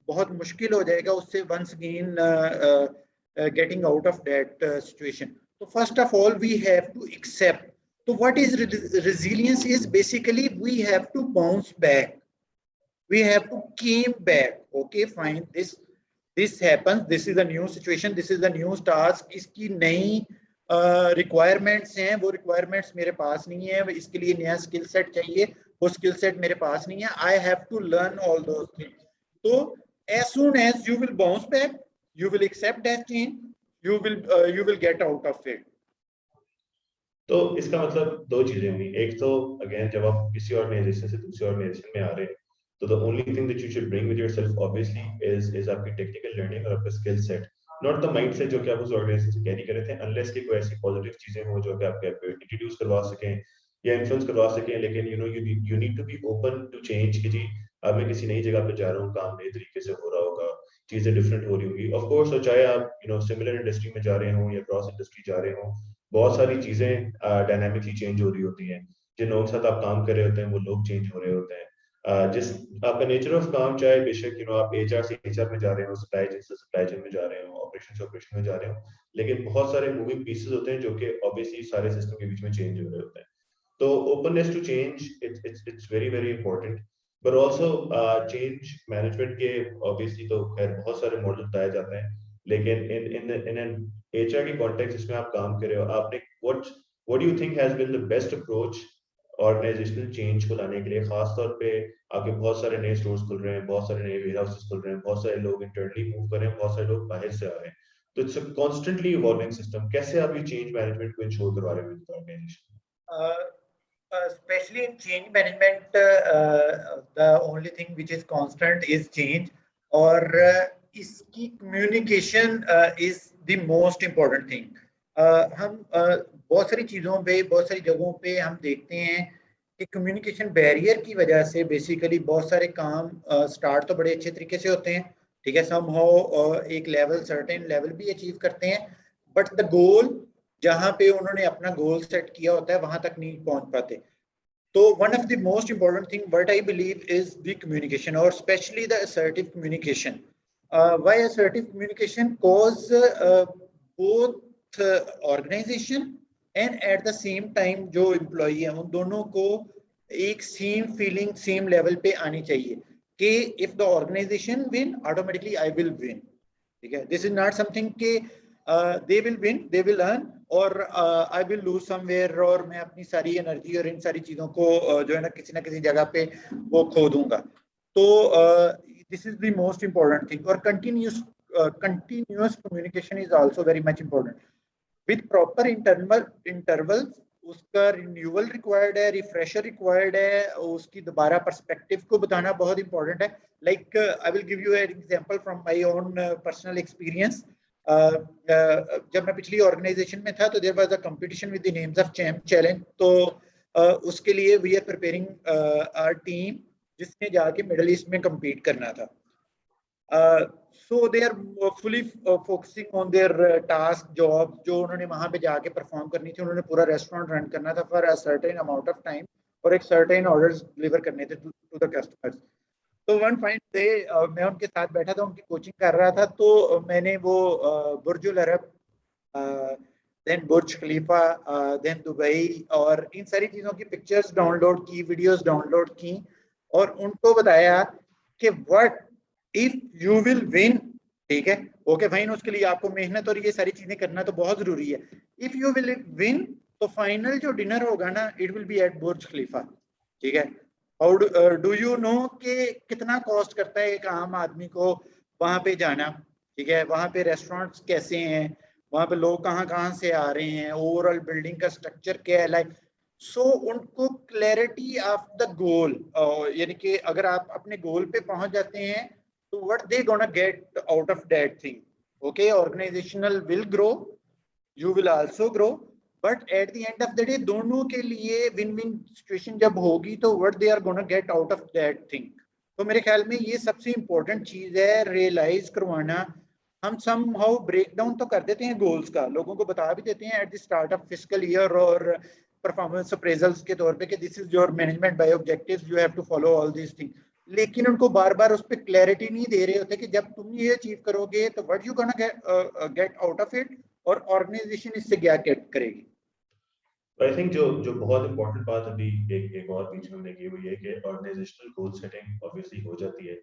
बहुत मुश्किल हो जाएगा उससे once again getting out of that situation. तो first of all we have to accept. तो what is resilience? Is basically we have to bounce back, we have to came back. Okay, fine, this happens, this is a new situation, this is a new task, इसकी नई requirements हैं, वो requirements मेरे पास नहीं है, इसके लिए नया skill set चाहिए, वो skill set मेरे पास नहीं है. I have to learn all those things. So as soon as you will bounce back, you will accept that change, you will get out of it. तो इसका मतलब दो चीजें हुई. एक तो अगेन जब आप किसी ऑर्गेनाइजेशन से दूसरी ऑर्गेनाइजेशन में आ रहे हैं, तो the only thing that you should bring with yourself obviously is आपकी टेक्निकल लर्निंग और आपका skill set, not the mindset जो कि आप उस ऑर्गेनाइजेशन से कैरी कर रहे थे, अनलेस कि कोई ऐसी पॉजिटिव चीजें हो जो कि आपके इंट्रोड्यूस करवा सकें या इन्फ्लुएंस करवा सकें. लेकिन you need to be open to change कि जी अब मैं किसी नई जगह पे जा रहा हूँ, काम नए तरीके से हो रहा होगा, चीजें डिफरेंट हो रही होंगी. ऑफ कोर्स, चाहे आप सिमिलर इंडस्ट्री में जा रहे हो या क्रॉस इंडस्ट्री जा रहे हो, बहुत सारी चीजें डायनामिकली चेंज हो रही होती हैं. जिन लोगों के साथ आप काम कर रहे होते हैं वो लोग चेंज हो रहे होते हैं. जिस आपका नेचर ऑफ काम चाहे बेशक आप एचआर से एचआर में जा रहे हो, सप्लाई चेन से सप्लाई चेन में जा रहे हो, ऑपरेशन से ऑपरेशन में जा रहे हो, लेकिन बहुत सारे मूविंग पीसेस होते हैं जो कि ऑब्वियसली सारे सिस्टम के बीच में चेंज हो रहे होते हैं. तो openness to change it's very very important. But also change management के ऑब्वियसली तो खैर बहुत सारे मॉडल बताए जाते हैं, लेकिन इन एन एचआर की कॉन्टेक्स्ट जिसमें आप काम कर रहे हो, आपने what do you think has been the best approach organizational change को लाने के लिए? खास तौर पे आपके बहुत सारे नए स्टोर्स खुल रहे हैं, बहुत सारे नए वेयरहाउसेस खुल रहे हैं, बहुत सारे लोग इंटरनली मूव कर रहे हैं, बहुत सारे लोग बाहर से आ रहे हैं. तो it's a constantly evolving system. कैसे आप ये चेंज मैनेजमेंट को इंश्योर करवा रहे हैं organisation? Especially in change management, the only thing which is constant is change. और इसकी communication is the most important thing. हम बहुत सारी चीज़ों पे, बहुत सारी जगहों पे हम देखते हैं कि कम्युनिकेशन बैरियर की वजह से बेसिकली बहुत सारे काम स्टार्ट तो बड़े अच्छे तरीके से होते हैं, ठीक है, समहाउ एक लेवल, सर्टेन लेवल भी अचीव करते हैं, बट द गोल जहाँ पे उन्होंने अपना गोल सेट किया होता है वहां तक नहीं पहुंच पाते. तो one of the most important thing what I believe is the communication, और specially the assertive communication. Why assertive communication? Cause both organisation and at the same time जो एम्प्लॉई है उन दोनों को एक सेम फीलिंग, सेम लेवल पे आनी चाहिए कि if the organisation win, automatically I will win. ठीक है, दिस इज नॉट समथिंग के they will win, they will earn, और I will lose somewhere, और मैं अपनी सारी एनर्जी और इन सारी चीज़ों को जो है ना किसी जगह पे वो खो दूंगा. तो this is the most important thing. और continuous communication is also very much important. With proper intervals उसका रिन्यूअल रिक्वायर्ड है, रिफ्रेशर रिक्वायर्ड है, उसकी दोबारा पर्सपेक्टिव को बताना बहुत इंपॉर्टेंट है. Like I will give you an example from my own personal experience. जब मैं पिछली ऑर्गेनाइजेशन में था तो there was a competition with the names of challenge. तो उसके लिए we are preparing our team जिसने जाके मिडिल ईस्ट में compete करना था. So they are fully focusing on their task job जो उन्होंने वहां पे जाके परफॉर्म करनी थी। उन्होंने पूरा रेस्टोरेंट रन करना था for a certain amount of time और एक सर्टेन ऑर्डर्स डिलीवर करने थे टू द कस्टमर्स। तो वन फाइन डे मैं उनके साथ बैठा था, उनकी कोचिंग कर रहा था, तो मैंने वो बुर्जुल अरब, देन बुर्ज खलीफा, देन दुबई और इन सारी चीज़ों की पिक्चर्स डाउनलोड की, वीडियोस डाउनलोड की और उनको बताया कि what if you will win. ठीक है, ओके फाइन, उसके लिए आपको मेहनत और ये सारी चीजें करना तो बहुत जरूरी है। इफ यू विल विन तो फाइनल जो डिनर होगा ना, इट विल बी एट बुर्ज खलीफा। ठीक है, हाउ डू यू नो कि कितना कॉस्ट करता है एक आम आदमी को वहां पे जाना। ठीक है, वहां पे रेस्टोरेंट्स कैसे हैं, वहां पे लोग कहाँ कहाँ से आ रहे हैं, ओवरऑल बिल्डिंग का स्ट्रक्चर क्या है, लाइक सो उनको क्लैरिटी ऑफ द गोल, यानी कि अगर आप अपने गोल पे पहुंच जाते हैं तो what they gonna get out of that thing. Okay, organisational will grow, you will also grow, but at the end of the day दोनों के लिए विन विन सिचुएशन जब होगी तो what they are gonna get out of that thing. तो मेरे ख्याल में ये सबसे इंपॉर्टेंट चीज है रियलाइज करवाना। हम सम हाउ ब्रेक डाउन तो कर देते हैं गोल्स का, लोगों को बता भी देते हैं at the start of fiscal year और परफॉर्मेंस अप्रेजल्स के तौर पे कि this is your management by objectives, you have to follow all these thing. लेकिन उनको बार बार उस पर क्लैरिटी नहीं दे रहे होते कि जब तुम ये अचीव करोगे तो what you gonna get out of it और ऑर्गेनाइजेशन इससे क्या गेट करेगी। आई थिंक जो जो बहुत इंपॉर्टेंट बात अभी एक और बीच में हमने की हुई है कि ऑर्गेनाइजेशनल गोल सेटिंग ऑब्वियसली हो जाती है।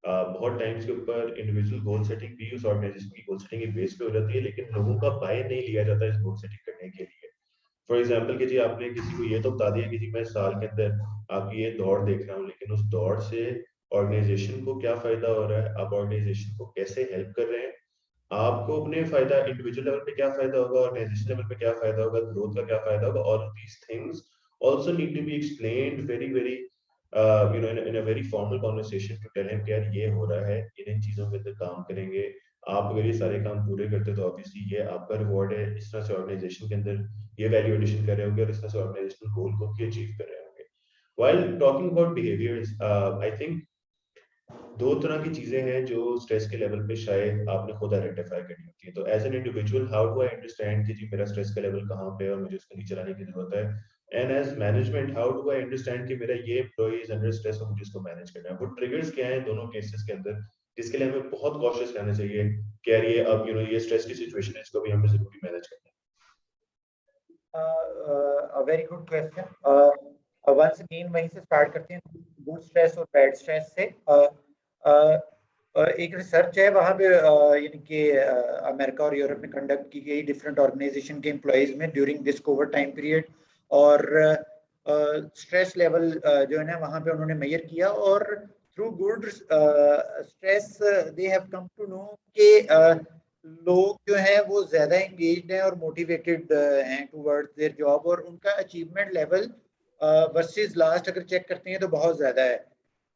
बहुत टाइम्स के ऊपर इंडिविजुअल गोल सेटिंग भी उस ऑर्गेनाइजेशन की गोल सेटिंग के बेस पे हो जाती है, लेकिन लोगों का बाय नहीं लिया जाता इस गोल सेटिंग करने के लिए। फॉर एग्जाम्पल कि जी आपने किसी को ये तो बता दिया कि जी मैं साल के अंदर आपकी ये दौड़ देख रहा हूँ, लेकिन उस दौड़ से ऑर्गेनाइजेशन को क्या फायदा हो रहा है, आप ऑर्गेनाइजेशन को कैसे हेल्प कर रहे हैं, आपको अपने फायदा इंडिविजुअल लेवल पे क्या फायदा होगा, ऑर्गेनाइजेशन लेवल पे क्या फायदा होगा, ग्रोथ का क्या फायदा होगा। All of these things also need to be explained very you know in a very formal conversation to tell him कि यार ये हो रहा है, इन चीजों के अंदर काम करेंगे, आप अगर ये सारे काम पूरे करते तो ऑब्वियसली ये आपका रिवॉर्ड है, इस तरह से ऑर्गेनाइजेशन के अंदर ये वैल्यू एडिशन कर रहे होंगे और इस तरह से ऑर्गेनाइजेशनल गोल को भी अचीव कर रहे होंगे। while talking about behaviors, I think दो तरह की चीजें हैं जो स्ट्रेस के लेवल पे शायद आपने खुद आइडेंटिफाई करनी होती है। तो as an individual how do I understand कि जी मेरा स्ट्रेस का लेवल कहाँ पे है और मुझे उसको नीचे लाने की जरूरत है। And as management how do I understand कि मेरा ये एम्प्लॉई इज अंडर स्ट्रेस और मुझे इसको मैनेज करना है। वो ट्रिगर्स क्या है दोनों केसेस के अंदर, जिसके लिए हमें बहुत कॉशियस रहना चाहिए कि यार ये अब ये स्ट्रेस की सिचुएशन है, इसको भी हमें जरूरी मैनेज करना है। A very good question. Once again वहीं से स्टार्ट करते हैं, गुड स्ट्रेस और बैड स्ट्रेस से। एक रिसर्च है वहाँ पे यानी कि अमेरिका और यूरोप में कंडक्ट की गई डिफरेंट ऑर्गेनाइजेशन के एम्प्लॉयज में during this covid time period, और स्ट्रेस लेवल जो है ना वहाँ पे उन्होंने मेजर किया और through good stress they have come to know कि लोग जो है वो ज्यादा एंगेज्ड हैं और मोटिवेटेड हैं टुवर्ड्स देयर जॉब, और उनका अचीवमेंट लेवल वर्सेस लास्ट अगर चेक करते हैं तो बहुत ज्यादा है।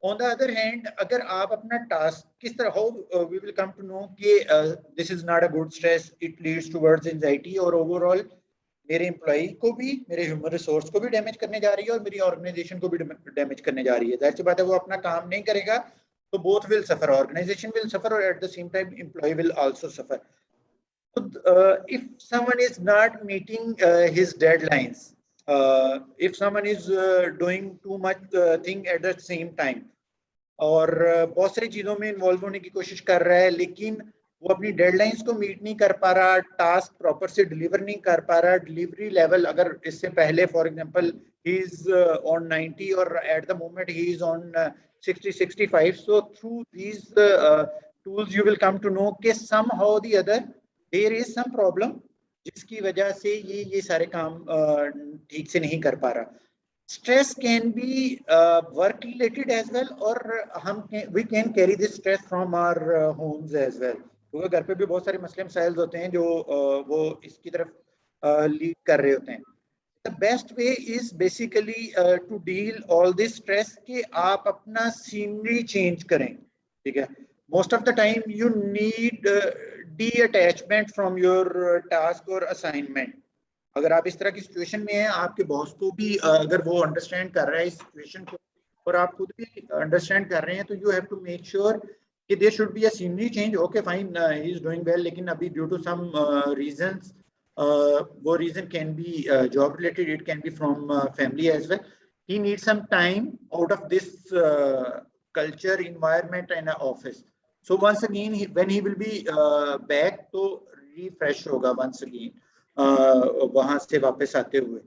ऑन द अदर हैंड अगर आप अपना टास्क किस तरह, how we will come to know कि this is not a good stress, it leads towards anxiety और ओवरऑल मेरे एम्प्लॉई को भी, मेरे ह्यूमन रिसोर्स को भी डैमेज करने जा रही है और मेरी ऑर्गेनाइजेशन को भी डैमेज करने जा रही है। जाहिर सी बात है वो अपना काम नहीं करेगा तो both will suffer, organisation will suffer और at the same time employee will also suffer. If someone is not meeting his deadlines, if someone is doing too much thing at the same time और बहुत सारी चीजों में involve होने की कोशिश कर रहा है लेकिन वो अपनी डेडलाइंस को मीट नहीं कर पा रहा, टास्क प्रॉपर से डिलीवर नहीं कर पा रहा, डिलीवरी लेवल अगर इससे पहले for example he is on 90 और at the moment he is on 60-65, so through these tools you will come to know कि somehow the other there is some problem जिसकी वजह से ये सारे काम ठीक से नहीं कर पा रहा। Stress can be work related as well, और we can carry this stress from our homes as well, क्योंकि घर पे भी बहुत सारे मसले मसाइल होते हैं जो वो इसकी तरफ लीड कर रहे होते हैं। The best way is basically to deal all this stress कि आप अपना सीनरी चेंज करें। ठीक है, most of the time you need detachment from your task or assignment। अगर आप इस तरह की सिचुएशन में हैं, आपके बॉस को भी अगर वो अंडरस्टैंड कर रहा है इस सिचुएशन को और आप खुद भी अंडरस्टैंड कर रहे हैं, तो you have to make sure कि there should be a scenery change, okay fine, he is doing well, लेकिन अभी ड्यू टू सम रीजंस, वो reason can be job related, it can be from family as well, he needs some time out of this culture environment and office. So once again when he will be back, तो refresh होगा once again वहां से वापस आते हुए.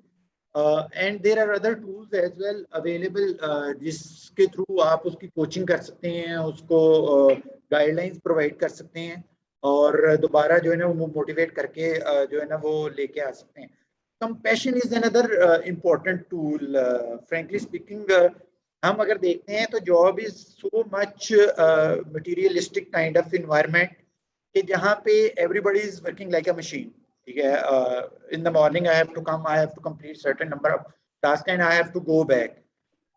And there are other tools as well available जिसके through आप उसकी कोचिंग कर सकते हैं, उसको गाइडलाइंस प्रोवाइड कर सकते हैं और दोबारा जो है ना वो मोटिवेट करके जो है ना वो लेके आ सकते हैं. Compassion is another important tool. Frankly speaking, हम अगर देखते हैं तो job is so much materialistic kind of environment कि जहाँ पे everybody is working like a machine. ठीक है, in the morning I have to come, I have to complete certain number of tasks and I have to go back.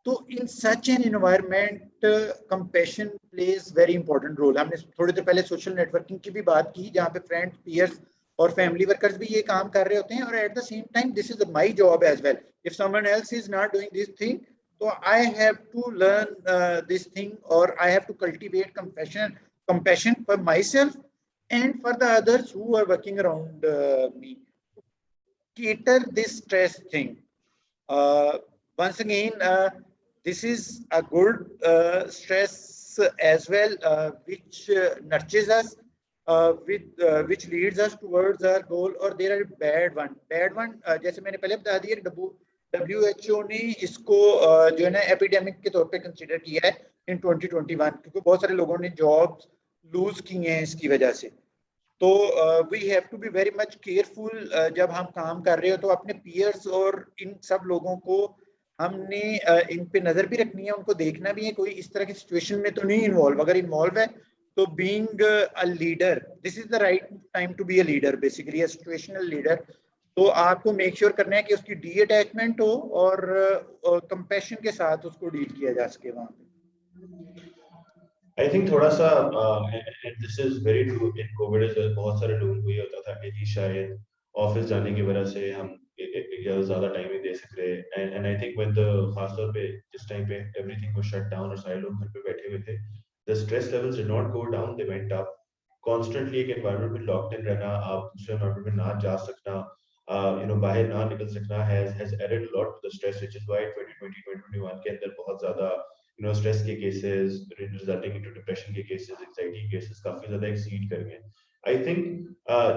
तो in such an environment, compassion plays very important role. हमने थोड़ी देर पहले social networking की भी बात की, जहाँ पे friends, peers और फैमिली वर्कर्स भी ये काम कर रहे होते हैं और at the same time this is my job as well. If someone else is not doing this thing, तो I have to learn this thing और I have to cultivate compassion for myself and for the others who are working around me. Cater this stress thing. Once again, this is a good stress as well, which nurtures us, which leads us towards our goal. और there are bad one जैसे मैंने पहले बता दिया, WHO ने इसको जो है ना एपिडेमिक के तौर पे कंसीडर किया है इन 2021, क्योंकि बहुत सारे लोगों ने जॉब्स लूज की हैं इसकी वजह से. तो we have to be very much careful जब हम काम कर रहे हो, तो अपने पीयर्स और इन सब लोगों को हमने इन पे नजर भी रखनी है, उनको देखना भी है कोई इस तरह की सिचुएशन में तो नहीं इन्वॉल्व. अगर इन्वॉल्व है तो being a leader, this is the right time to be a leader, basically a situational leader. तो आपको मेक श्योर करना है कि उसकी डी अटैचमेंट हो और कंपैशन के साथ उसको डील किया जा सके वहां पे. आई थिंक थोड़ा सा and this is very true, in Covid is बहुत सारे लोगों को ये होता था कि शायद ऑफिस जाने की वजह से हम ज्यादा टाइम नहीं दे सक रहे. And I think when the खासतौर पे जिस टाइम पे एवरीथिंग वाज शट डाउन और सारे लोग घर पे बैठे हुए थे, the stress levels did not go down, they went up. Constantly एक एनवायरनमेंट में लॉक्ड इन रहना, आप दूसरे एनवायरनमेंट में ना जा सकना, बाहर ना निकल सकना has added a lot to the stress, which is why 2020 2021 के अंदर बहुत ज्यादा स्ट्रेस के केसेस रिजल्टिंग इनटू डिप्रेशन के केसेस, एंजाइटी के केसेस काफी ज्यादा एक्सीड कर गए. I think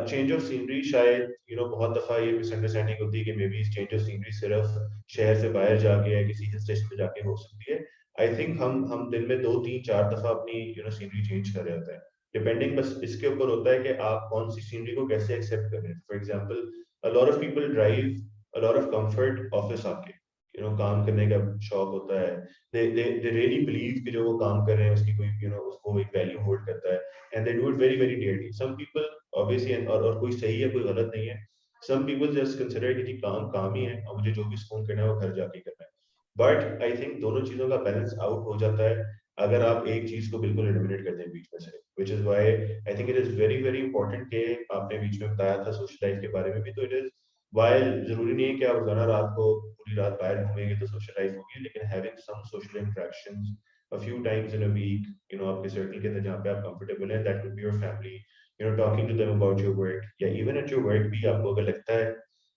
change of scenery, शायद बहुत दफा ये मिसअंडरस्टैंडिंग होती है कि may be change of scenery सिर्फ शहर से बाहर जाके या किसी हिल स्टेशन पे जाके हो सकती है. आई थिंक हम दिन में 2 3 4 दफा अपनी सीनरी चेंज कर रहे होते हैं, डिपेंडिंग बस इसके ऊपर होता है कि आप कौन सी सीनरी को कैसे एक्सेप्ट कर रहे हैं. For example, a lot of people drive a lot of comfort office आके, काम करने का शौक होता है. they really believe कि जो वो काम कर रहे हैं उसकी कोई उसको एक वैल्यू होल्ड करता है, and they do it very very dearly. Some people obviously, और कोई सही है कोई गलत नहीं है, some people just consider कि जी काम काम ही है और मुझे जो भी सुकून करना है वो घर जाके करना है. बट आई थिंक दोनों चीजों का बैलेंस आउट हो जाता है अगर आप एक चीज को बिल्कुल एलिमिनेट कर दें बीच में से, which is why I think it is very very important कि आपने बीच में बताया था सोशल लाइफ के बारे में भी, तो इट इज while जरूरी नहीं है कि आप रोजाना रात को पूरी रात बाहर घूमेंगे तो सोशल लाइफ होगी, लेकिन having some social interactions a few times in a week, आपके सर्कल के अंदर जहाँ पे आप कंफर्टेबल हैं, that could be your family, talking to them about your work, या even at your work भी आपको अगर लगता है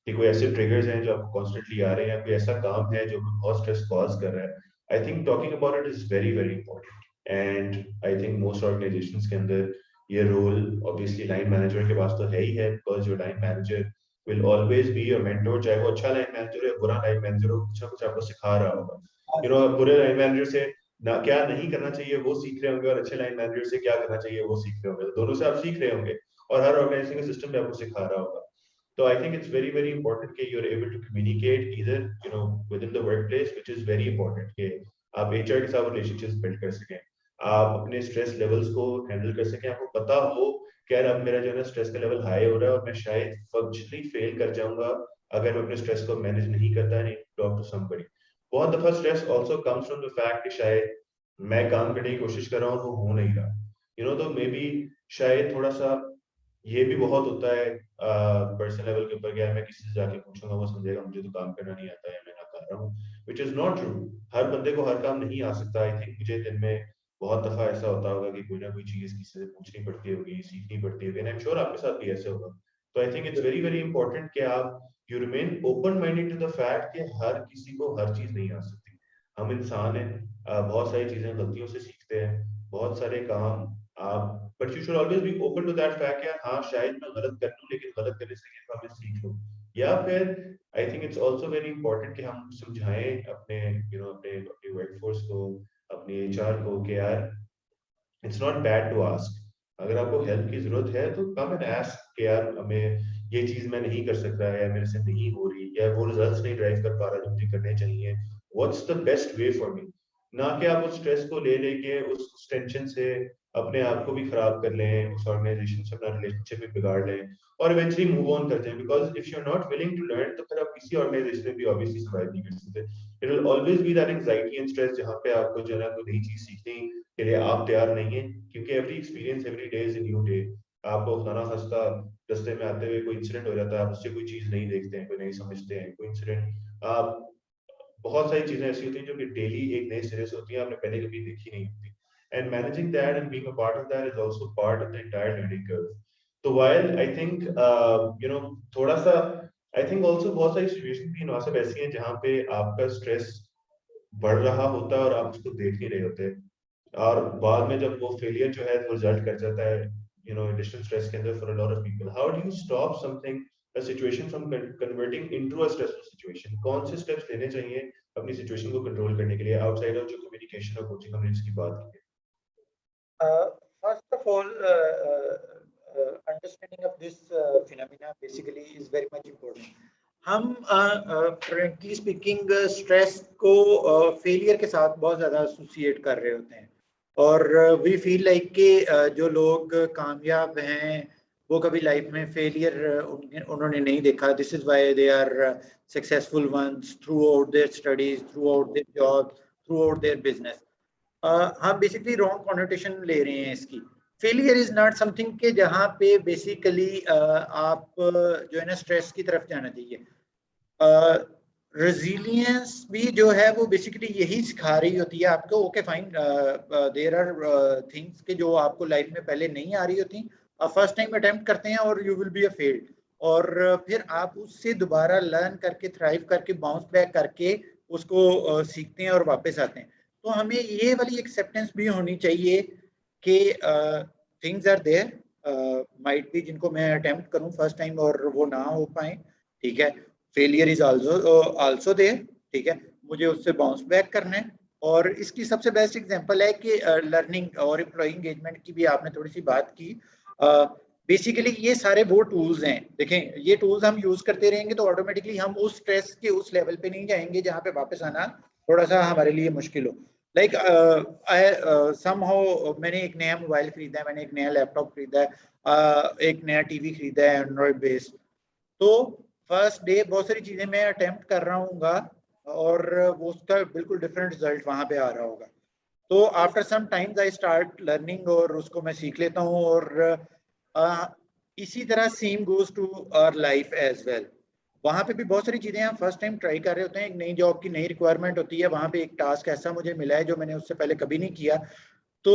कि कोई ऐसे ट्रिगर्स हैं जो आपको कॉन्स्टेंटली आ रहे हैं, कोई ऐसा काम है जो बहुत स्ट्रेस कॉज कर रहा है, I think talking about it is very very important. And I think most organisations के अंदर ये रोल ऑब्वियसली लाइन मैनेजर के पास तो है ही है, because your line manager will always be your mentor, चाहे वो अच्छा लाइन मैनेजर है बुरा लाइन मैनेजर हो, कुछ ना कुछ आपको सिखा रहा होगा. बुरे लाइन मैनेजर से ना क्या नहीं करना चाहिए वो सीख रहे होंगे, और अच्छे लाइन मैनेजर से क्या करना चाहिए वो सीख रहे होंगे, तो दोनों से आप सीख रहे होंगे और हर ऑर्गेनाइजेशन का सिस्टम भी आपको सिखा रहा होगा. So I think it's very very important that you're able to communicate either within the workplace, which is very important कि आप HR के साथ relationships build कर सकें, आप अपने stress levels को handle कर सकें, आपको पता हो कि यार अब मेरा जो है ना stress का level high हो रहा है और मैं शायद functionally fail कर जाऊंगा अगर मैं अपने stress को manage नहीं करता, नहीं talk to somebody. बहुत दफा stress also comes from the fact कि शायद मैं काम करने की कोशिश कर रहा हूँ वो हो नहीं रहा, तो मे बी शायद थोड़ा सा ये भी बहुत होता है पर्सनल लेवल के ऊपर, क्या मैं किसी से जाके पूछूंगा वो समझेगा मुझे तो काम करना नहीं आता है, मैं ना कर रहा हूँ, व्हिच इज नॉट ट्रू. हर बंदे को हर काम नहीं आ सकता. आई थिंक मुझे दिन में बहुत दफा ऐसा होता होगा कि कोई ना कोई चीज किसी से पूछनी पड़ती होगी, सीखनी पड़ती होगी, एंड आई एम श्योर आपके साथ भी ऐसे होगा। तो I think it's very very important कि आप you remain open minded to the fact कि हर किसी को हर चीज नहीं आ सकती। हम इंसान हैं, बहुत सारी चीजें गलतियों से सीखते हैं, बहुत सारे काम आप, but you should always be open to that fact कि हाँ शायद मैं गलत कर लूं, लेकिन गलत करने से क्या मैं सीख लूं। या फिर आई think it's also very important कि हम समझाएं अपने अपने अपनी वर्कफोर्स को, अपनी एचआर को कि यार it's not bad to ask. अगर आपको हेल्प की जरूरत है तो कम एंड आस्क कि यार हमें ये चीज मैं नहीं कर सकता, या मेरे से नहीं हो रही, या वो रिजल्ट्स नहीं ड्राइव कर पा रहा जो मुझे करने चाहिए, what's the best way for me. ना कि आप उस स्ट्रेस को ले लेके उस टेंशन से अपने आप को भी खराब कर लें, उस ऑर्गेनाइजेशन से अपना रिलेशनशिप भी बिगाड़ लें और इवेंचुअली मूव ऑन करते हैं। Because if you are not willing to learn, तो फिर आप किसी ऑर्गेनाइजेशन में भी ऑब्वियसली सर्वाइव नहीं कर सकते। It will always be that anxiety and stress जहाँ पे आपको जो है ना कोई नई चीज सीखने के लिए आप तैयार नहीं है, क्योंकि every experience every day is a new day. आपको खाना खस्ता रास्ते में आते हुए कोई इंसिडेंट हो जाता है, आप उससे कोई चीज नहीं देखते हैं, कोई नहीं समझते हैं, कोई इंसिडेंट आप, बहुत सारी चीजें ऐसी होती हैं जो कि डेली एक नए सिरे से होती हैं, आपने पहले कभी देखी नहीं होती। And managing that and being a part of that is also part of the entire learning curve. तो व्हाइल आई थिंक थोड़ा सा आई थिंक आल्सो बहुत सारी सिचुएशन भी नवासिब ऐसी हैं जहाँ पे आपका स्ट्रेस बढ़ रहा होता है और आप उसको देख नहीं रहे होते, और बाद में जब वो फेलियर जो है वो रिजल्ट कर जाता है एडिशनल स्ट्रेस के अंदर for a lot of people. How do you stop something a situation from converting into a stressful situation? कौन से स्टेप्स लेने चाहिए अपनी सिचुएशन को कंट्रोल करने के लिए, आउटसाइड ऑफ जो कम्युनिकेशन और कोचिंग हमने जिसकी बात की है? First of all, understanding of this phenomena basically is very much important. हम फ्रेंकली स्पीकिंग स्ट्रेस को फेलियर के साथ बहुत ज़्यादा एसोसिएट कर रहे होते हैं, और वी फील लाइक कि जो लोग कामयाब हैं वो कभी लाइफ में फेलियर उन्होंने नहीं देखा। This is why they are successful once throughout their studies, throughout their job, throughout their business. हम बेसिकली रॉन्ग कॉनोटेशन ले रहे हैं इसकी। फेलियर इज नॉट समथिंग के जहाँ पे बेसिकली आप जो है ना स्ट्रेस की तरफ जाना चाहिए। रेजिलियंस भी जो है वो बेसिकली यही सिखा रही होती है आपको। Okay fine, there are things के जो आपको लाइफ में पहले नहीं आ रही होती, आप फर्स्ट टाइम अटेम्प्ट करते हैं और you will be a failed, और फिर आप उससे दोबारा लर्न करके थ्राइव करके बाउंस बैक करके उसको सीखते हैं और वापस आते हैं। तो हमें ये वाली एक्सेप्टेंस भी होनी चाहिए कि things are there, might be जिनको मैं अटेम्प्ट करूं फर्स्ट टाइम और वो ना हो पाए, ठीक है। फेलियर इज आल्सो देयर, ठीक है, मुझे उससे बाउंस बैक करना है। और इसकी सबसे बेस्ट एग्जांपल है कि लर्निंग और एम्प्लॉय एंगेजमेंट की भी आपने थोड़ी सी बात की। बेसिकली ये सारे वो टूल्स हैं, देखें ये टूल्स हम यूज करते रहेंगे तो ऑटोमेटिकली हम उस स्ट्रेस के उस लेवल पे नहीं जाएंगे जहाँ पे वापस आना थोड़ा सा हमारे लिए मुश्किल हो। लाइक समहाउ मैंने एक नया मोबाइल खरीदा है, मैंने एक नया लैपटॉप खरीदा है, एक नया टीवी खरीदा है एंड्रॉयड बेस्ड। तो फर्स्ट डे बहुत सारी चीजें मैं अटेम्प्ट कर रहा हूँ और वो उसका बिल्कुल डिफरेंट रिजल्ट वहां पे आ रहा होगा। तो after some times I start learning और उसको मैं सीख लेता हूँ। और इसी तरह same goes to our life as well. वहाँ पे भी बहुत सारी चीजें हम फर्स्ट टाइम ट्राई कर रहे होते हैं, एक नई जॉब की नई रिक्वायरमेंट होती है, वहाँ पे एक टास्क ऐसा मुझे मिला है जो मैंने उससे पहले कभी नहीं किया। तो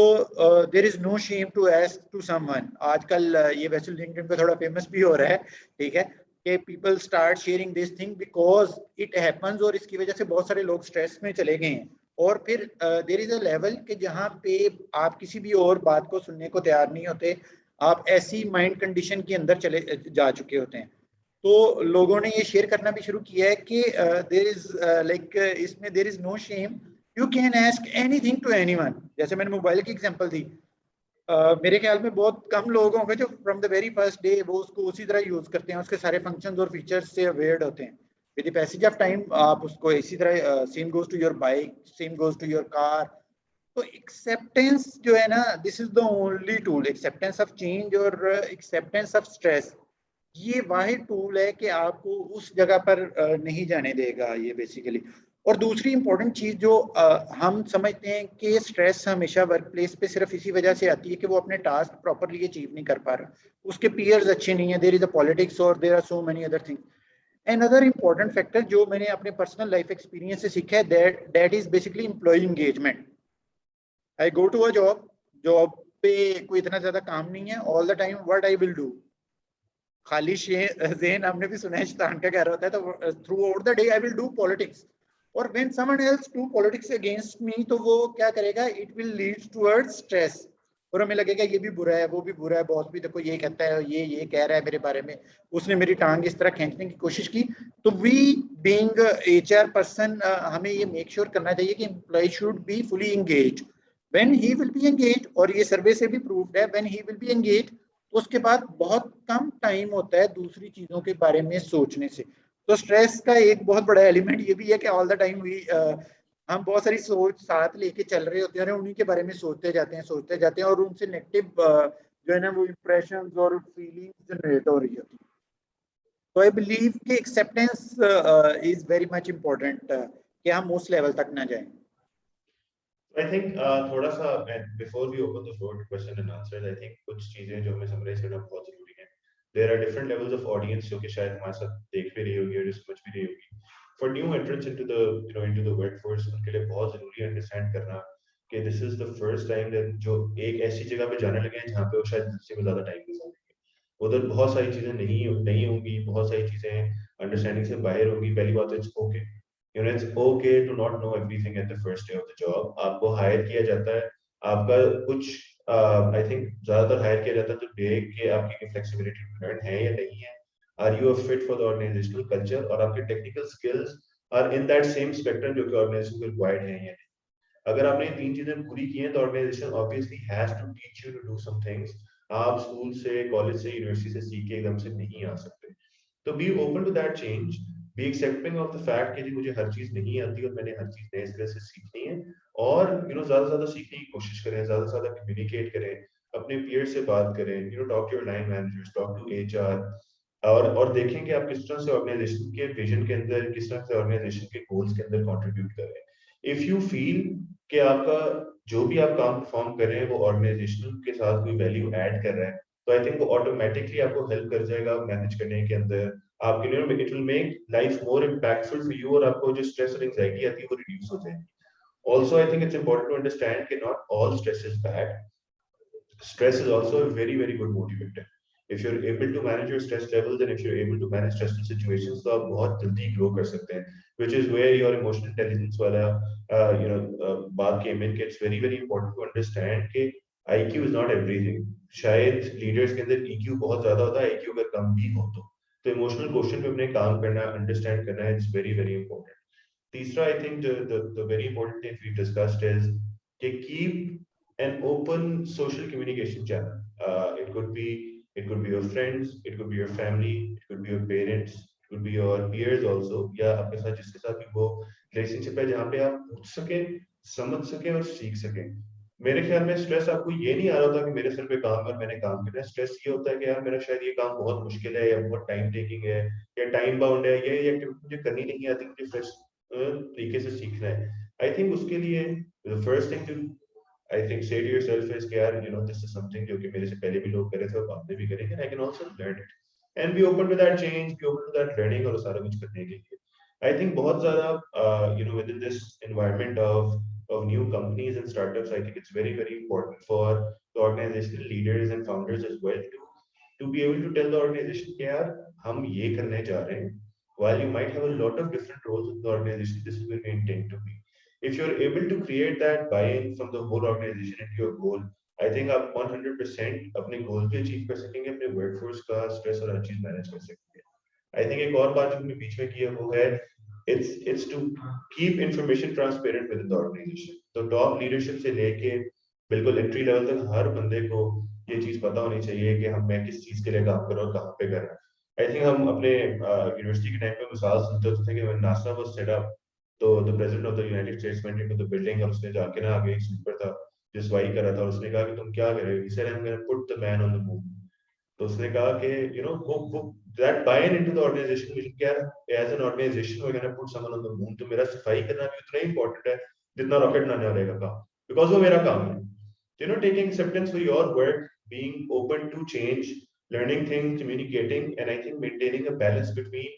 there is no shame to ask to someone. आजकल ये वैसे लिंक्डइन पे थोड़ा फेमस भी हो रहा है, ठीक है, कि people start sharing this thing because it happens, और इसकी वजह से बहुत सारे लोग स्ट्रेस में चले गए हैं। और फिर देयर इज अ लेवल कि जहाँ पे आप किसी भी और बात को सुनने को तैयार नहीं होते, आप ऐसी माइंड कंडीशन के अंदर चले जा चुके होते हैं। तो लोगों ने ये शेयर करना भी शुरू किया है कि देयर इज लाइक इसमें there is no shame, you can ask anything to anyone. जैसे मैंने मोबाइल की एग्जांपल दी, मेरे ख्याल में बहुत कम लोग होंगे जो from the very first day वो उसको उसी तरह यूज करते हैं, उसके सारे फंक्शंस और फीचर्स से अवेयर्ड होते हैं। With the passage of time आप उसको इसी तरह, same goes to your bike, same goes to your car. तो एक्सेप्टेंस जो है ना, this is the only tool, acceptance of change और एक्सेप्टेंस ऑफ स्ट्रेस, ये वाहिद टूल है कि आपको उस जगह पर नहीं जाने देगा ये बेसिकली। और दूसरी इंपॉर्टेंट चीज जो हम समझते हैं कि स्ट्रेस हमेशा वर्क प्लेस पे सिर्फ इसी वजह से आती है कि वो अपने टास्क प्रॉपरली अचीव नहीं कर पा रहा, उसके पीयर्स अच्छे नहीं है, देयर इज अ पॉलिटिक्स और there are so many other things. Another important factor जो मैंने अपने पर्सनल लाइफ एक्सपीरियंस से सीखा है, that is basically employ engagement. I go to a job, job पे कोई इतना ज्यादा काम नहीं है, all the time what I will do, खाली ज़हन हमने भी सुना है शैतान का घर होता है, तो throughout the day I will do politics, और when someone else do politics against me, तो वो क्या करेगा, it will lead towards stress, और हमें लगेगा ये भी बुरा है, वो भी बुरा है, बॉस भी देखो ये कहता है, ये कह रहा है मेरे बारे में, उसने मेरी टांग इस तरह खींचने की कोशिश की। तो वी बीइंग एचआर पर्सन, हमें ये मेक श्योर करना चाहिए कि employ should be fully engage, when he will be engage, और ये सर्वे से भी प्रूव्ड है, when he will be engage, उसके बाद बहुत कम टाइम होता है दूसरी चीजों के बारे में सोचने से। तो स्ट्रेस का एक बहुत बड़ा एलिमेंट ये भी है कि ऑल द टाइम हम बहुत सारी सोच साथ लेके चल रहे होते हैं और उन्हीं के बारे में सोचते जाते हैं और उनसे नेगेटिव जो है ना वो इम्प्रेशन और फीलिंग्स जनरेट हो रही होती है। तो आई बिलीव कि acceptance is very much important, कि हम उस लेवल तक ना जाएं। I think थोड़ा सा before we open the floor to question and answers, I think कुछ चीजें जो हमें समराइज करना बहुत जरूरी है. There are different levels of audience जो कि शायद हमारे साथ देख भी रही होगी और समझ भी रही होगी. For new entrants into the into the workforce, उनके लिए बहुत जरूरी है अंडरस्टैंड करना कि this is the first time that जो एक ऐसी जगह पे जाने लगे हैं जहाँ पे वो शायद जिससे भी ज्यादा टाइम गुजारेंगे. उधर बहुत सारी चीजें नहीं होंगी, बहुत सारी चीजें अंडरस्टैंडिंग से बाहर होंगी. पहली बात तो it's okay, it's okay to not know everything at the first day of the job. आपको हायर किया जाता है, आपका कुछ आई थिंक ज्यादातर हायर किया जाता है तो देख के आपकी फ्लेक्सिबिलिटी टू लर्न है या नहीं है, are you a fit for the organisational culture, और आपके technical skills are in that same spectrum जो कि ऑर्गेनाइजेशन को रिक्वायर्ड है या नहीं. अगर आपने ये तीन चीजें पूरी की हैं तो organisation obviously has to teach you to do some things. आप स्कूल से, कॉलेज से, यूनिवर्सिटी से सीख के एकदम से नहीं आ सकते. तो be open to that change, be accepting of the fact कि जी मुझे हर चीज नहीं आती और मैंने हर चीज नए सिरे से सीखनी है. और ज्यादा से ज्यादा सीखने की कोशिश करें, ज्यादा से ज्यादा कम्युनिकेट करें, अपने पीयर से बात करें, talk to your line managers, talk to HR, और देखें कि आप किस तरह से ऑर्गेनाइजेशन के विजन के अंदर, किस तरह से ऑर्गेनाइजेशन के गोल्स के अंदर कंट्रीब्यूट करें. इफ यू फील कि आपका जो भी आप काम परफॉर्म कर रहे हैं वो ऑर्गेनाइजेशन के साथ कोई वैल्यू ऐड कर रहा है, तो आई थिंक वो ऑटोमेटिकली आपको हेल्प कर जाएगा मैनेज करने के अंदर. आपके लिए it will make life more impactful for you, और आपको जो स्ट्रेस और एंजाइटी आती है वो रिड्यूस हो जाएगी. Also, I think it's important to understand that not all stress is bad. Stress is also a very, very good motivator. If you're able to manage your stress levels and if you're able to manage stressful situations, तो आप बहुत जल्दी grow कर सकते हैं. Which is where your emotional intelligence वाला बात came in. कि it's very, very important to understand कि IQ is not everything. शायद leaders के अंदर EQ बहुत ज़्यादा होता है, IQ अगर कम भी हो तो emotional quotient पे अपने काम करना, understand करना, it's very, very important. तीसरा, I think the very important thing we discussed is to keep an open social communication channel. It could be your friends, it could be your family, it could be your parents, it could be your peers also, या आपके साथ जिसके साथ भी वो relationship है जहाँ पे आप पूछ सके, समझ सके और सीख सके. मेरे ख्याल में स्ट्रेस आपको ये नहीं आ रहा होता कि मेरे सर पे काम है, मैंने काम करना है. स्ट्रेस ये होता है कि यार मेरा शायद ये काम बहुत मुश्किल है या बहुत टाइम टेकिंग है या टाइम बाउंड है, ये एक्टिविटी मुझे करनी नहीं आती, मुझे फ्रेश तरीके से सीखना है. आई थिंक उसके लिए the first thing to I think say to yourself is कि यार दिस इज समथिंग जो कि मेरे से पहले भी लोग कर रहे थे और बाद में भी करेंगे. I can also learn it and be open to that change, be open to that learning और सारा कुछ करने के लिए. आई थिंक बहुत ज्यादा with in this environment of new companies and startups, I think it's very, very important for the organizational leaders and founders as well to be able to tell the organization कि यार हम ये करने जा रहे हैं. While you might have a lot of different roles in the organization, this is where we intend to be. If you're able to create that buy-in from the whole organization into your goal, I think आप 100% अपने goal भी achieve कर सकेंगे, अपने workforce का stress और हर चीज manage कर सकेंगे. I think एक और बात जो हमने बीच में की है वो है it's to keep information transparent within the organization. तो top leadership से लेके बिल्कुल entry level तक हर बंदे को ये चीज पता होनी चाहिए कि हम मैं किस चीज के लिए काम कर रहा हूँ, कहाँ पे कर रहा हूँ. आई थिंक हम अपने यूनिवर्सिटी के टाइम पे मिसाल सुनते होते थे कि when NASA was set up, तो the president of the United States went into the building और उसने जाके ना आगे एक स्पीकर था जो स्वाई कर रहा था और उसने कहा कि तुम क्या कर रहे हो. He said I'm going to put the man on the moon. तो उसने कहा कि वो that buy-in into the organization vision क्या है, as an organization we're going to put someone on the moon. तो मेरा सफाई करना भी उतना ही important है जितना रॉकेट बनाने वाले का काम, because वो मेरा काम है. Taking acceptance for your work, being open to change, learning things, communicating, and I think maintaining a balance between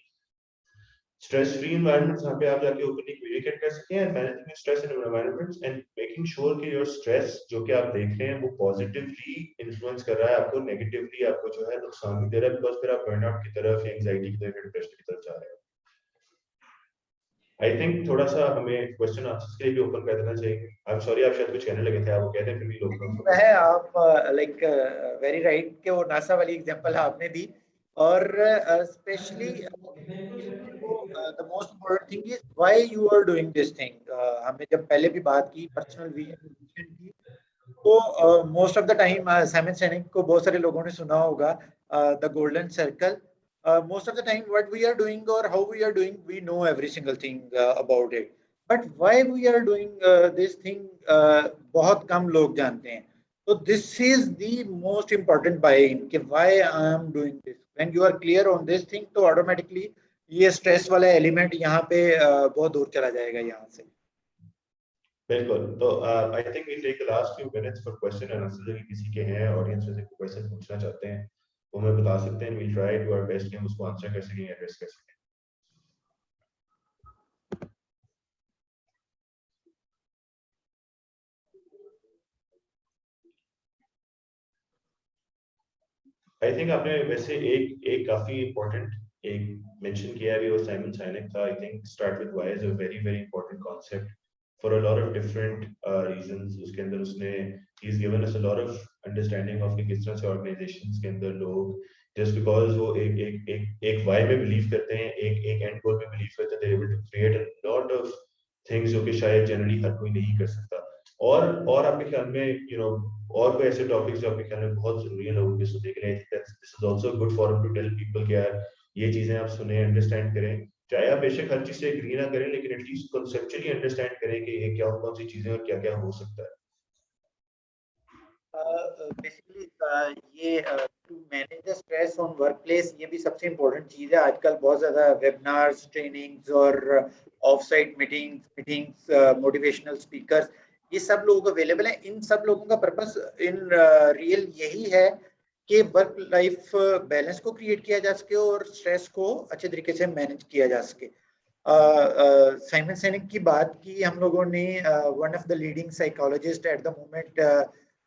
stress free environment जहाँ पे आप जाके ओपनली कम्युनिकेट कर सकें and managing stress in environments and making sure कि your stress जो कि आप देख रहे हैं वो पॉजिटिवली इन्फ्लुएंस कर रहा है आपको, नेगेटिवली आपको जो है नुकसान भी दे रहा है, बिकॉज फिर आप बर्नआउट की तरफ या एंग्जाइटी की तरफ, डिप्रेशन की तरफ जा रहे हो। आई थिंक थोड़ा सा हमें क्वेश्चन आंसर्स के लिए भी ओपन कर देना चाहिए। आई एम सॉरी, आप शायद कुछ कहने लगे थे, आप वो कहते हैं फिर भी लोग वह आप लाइक वेरी राइट कि वो नासा वाली एग्जांपल आपने दी, और specially the most important thing is why you are doing this thing. हमने जब पहले भी बात की पर्सनल विजन की, तो most of the time Simon Sinek को बहुत सारे लोगों ने सुना होगा, the golden circle. Most of the time what we are doing or how we are doing, we know every single thing about it, but why we are doing this thing बहुत कम लोग जानते हैं। तो this is the most important buy-in कि why I am doing this. When you are clear on this thing, तो automatically ये stress वाला element यहाँ पे बहुत दूर चला जाएगा यहाँ से। बिल्कुल। तो I think we take the last few minutes for question and answer. अगर किसी के हैं ऑडियंस में से कोई क्वेश्चन पूछना चाहते हैं वो हमें बता सकते हैं, we try to our best कि हम उसको आंसर कर सकें, एड्रेस कर सकें। आई थिंक आपने वैसे एक काफी इंपॉर्टेंट एक मेंशन किया है, वो साइमन साइनेक था। I think start with why is a very very important concept for a lot of different reasons. उसके अंदर उसने he is given us a lot of understanding of कि किस तरह से ऑर्गेनाइजेशंस के अंदर लोग जस्ट बिकॉज वो एक वाई में बिलीव करते हैं, एक एंड गोल में बिलीव करते हैं, they able to create a lot of things जो कि शायद जनरली हर कोई नहीं कर सकता। और आपके ख्याल में और कोई ऐसे टॉपिक्स जो आपके ख्याल में बहुत जरूरी है लोगों के सुनने के लिए? This is also good forum to tell people कि यार ये चीजें आप सुने, अंडरस्टैंड करें, चाहे आप बेशक हर चीज से एग्री ना करें, लेकिन एटलीस्ट कॉन्सेप्चुअली अंडरस्टैंड करें कि ये क्या कौन सी चीजें और क्या क्या हो सकता है। बेसिकली ये to manage the stress on work place, ये भी सबसे इम्पोर्टेंट चीज़ है। आजकल बहुत ज़्यादा वेबिनार्स, ट्रेनिंग्स और off site meetings, motivational speakers, ये सब लोग अवेलेबल हैं। इन सब लोगों का पर्पस इन रियल यही है कि वर्क लाइफ बैलेंस को क्रिएट किया जा सके और स्ट्रेस को अच्छे तरीके से मैनेज किया जा सके। साइमन सिनेक की बात की हम लोगों ने, one of the leading psychologist eight the moment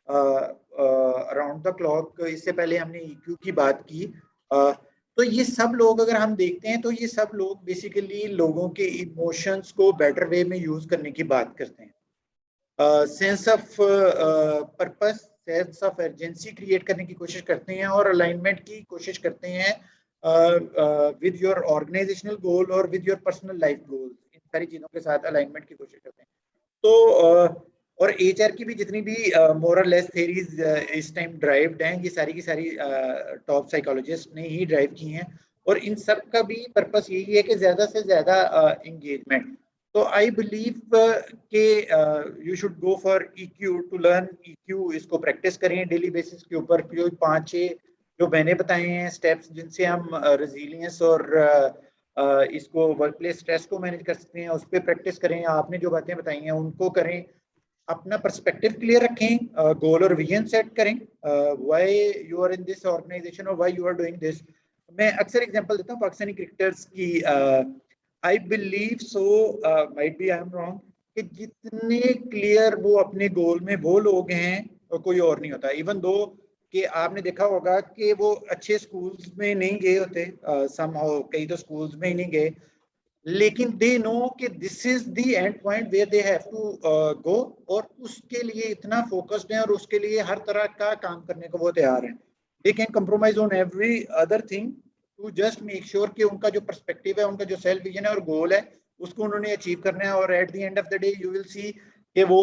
around the clock. इससे पहले हमने EQ की बात की। तो ये सब लोग अगर हम देखते हैं तो ये सब लोग बेसिकली लोगों के इमोशंस को बेटर वे में यूज करने की बात करते हैं। Sense of purpose, sense of urgency create करने की कोशिश करते हैं और अलाइनमेंट की कोशिश करते हैं विद योर ऑर्गेनाइजेशनल गोल और with your personal life goal. इन सारी चीज़ों के साथ अलाइनमेंट की कोशिश करते हैं। तो और HR की भी जितनी भी मोर और लेस थेरीज इस टाइम ड्राइव्ड हैं, ये सारी की सारी टॉप साइकोलॉजिस्ट ने ही ड्राइव की हैं, और इन सब का भी पर्पस यही है कि ज़्यादा से ज़्यादा एंगेजमेंट। तो आई बिलीव कि you should go for EQ to learn EQ। इसको प्रैक्टिस करें डेली बेसिस के ऊपर। 5-6 जो मैंने बताए हैं स्टेप्स जिनसे हम रेजिलियंस और इसको वर्क प्लेस स्ट्रेस को मैनेज कर सकते हैं, उस पर प्रैक्टिस करें। आपने जो बातें बताई हैं उनको करें, अपना पर्सपेक्टिव क्लियर रखें, गोल और विजन सेट करें, why you are in this organization और why you are doing this. मैं अक्सर एग्जांपल देता हूँ पाकिस्तानी क्रिकेटर्स की। I believe so, might be I am wrong, कि जितने क्लियर वो अपने गोल में वो लोग हैं और कोई और नहीं होता। इवन दो कि आपने देखा होगा कि वो अच्छे स्कूल्स में नहीं गए होते, समहाउ कई तो स्कूल्स में ही नहीं गए, लेकिन दे नो कि this is the end point where they have to go, और उसके लिए इतना फोकस्ड हैं और उसके लिए हर तरह का काम करने को वो तैयार हैं। They can compromise on every other thing to just make sure कि उनका जो पर्सपेक्टिव है, उनका जो सेल्फ विजन है और गोल है, उसको उन्होंने अचीव करना है। और at the end of the day you will see कि वो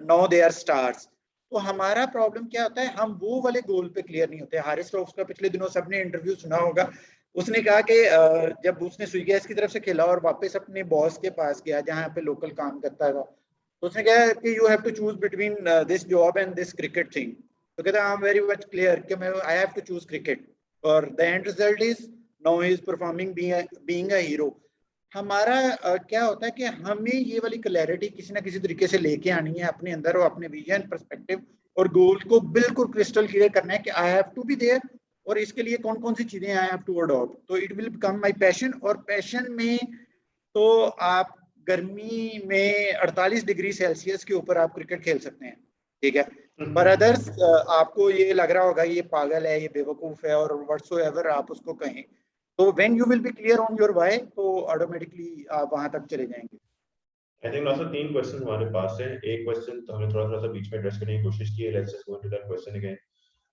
नो दे आर स्टार्स। तो हमारा प्रॉब्लम क्या होता है, हम वो वाले गोल पे क्लियर नहीं होते। हारिस रऊफ का पिछले दिनों सबने इंटरव्यू सुना होगा, उसने कहा कि जब उसने स्विगी गैस की तरफ से खेला और वापस अपने बॉस के पास गया जहाँ पे लोकल काम करता था, तो उसने कहा कि you have to choose between this job and this cricket thing. तो कहता I am very much clear कि मैं I have to choose cricket, और the end result is now he is performing being a hero. हमारा क्या होता है कि हमें ये वाली क्लैरिटी किसी ना किसी तरीके से लेके आनी है अपने अंदर, और अपने विजन, पर्सपेक्टिव और गोल को बिल्कुल क्रिस्टल क्लियर करना है कि I have to be there और इसके लिए कौन कौन सी चीजें आई हैव टू अडॉप्ट, तो it will become my passion. और पैशन में तो आप गर्मी में 48 डिग्री सेल्सियस के ऊपर आप क्रिकेट खेल सकते हैं, ठीक है। पर अदर्स आपको ये लग रहा होगा ये पागल है, ये बेवकूफ है और व्हाटसोएवर आप उसको कहें, तो when you will B clear on your why, तो ऑटोमेटिकली आप वहां तक चले जाएंगे। आई थिंक लास्ट 3 क्वेश्चन हमारे पास हैं। एक क्वेश्चन तो हमने थोड़ा सा बीच में एड्रेस करने की कोशिश की है, let's just go to that question again.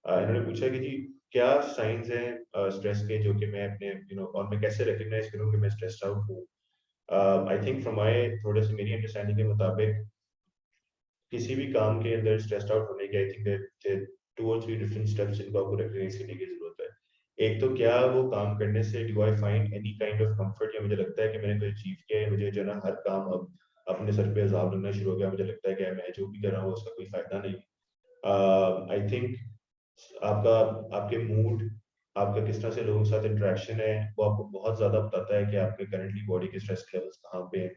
इन्होंने पूछा कि जी क्या साइंस हैं स्ट्रेस के जो कि मैं अपने और मैं कैसे रिकॉग्नाइज करूं कि मैं स्ट्रेस्ड आउट हूं। आई थिंक फ्रॉम माय थोड़े से मेरी अंडरस्टैंडिंग के मुताबिक किसी भी काम के अंदर स्ट्रेस्ड आउट होने के आई थिंक दैट 2 और 3 डिफरेंट स्टेप्स जिनको आपको रिकॉग्नाइज करने की जरूरत है। एक तो क्या वो काम करने से do I find any kind of comfort, या मुझे लगता है कि मैंने कुछ अचीव किया है, मुझे जो ना हर काम अब अपने सर पे अजाब लगना शुरू हो गया, मुझे लगता है कि मैं जो भी कर रहा हूँ उसका कोई फायदा नहीं। आई थिंक आपका आपके मूड, आपका किस तरह से लोगों के साथ इंटरेक्शन है, वो आपको बहुत ज्यादा बताता है कि आपके करंटली बॉडी के स्ट्रेस लेवल्स कहाँ पे हैं।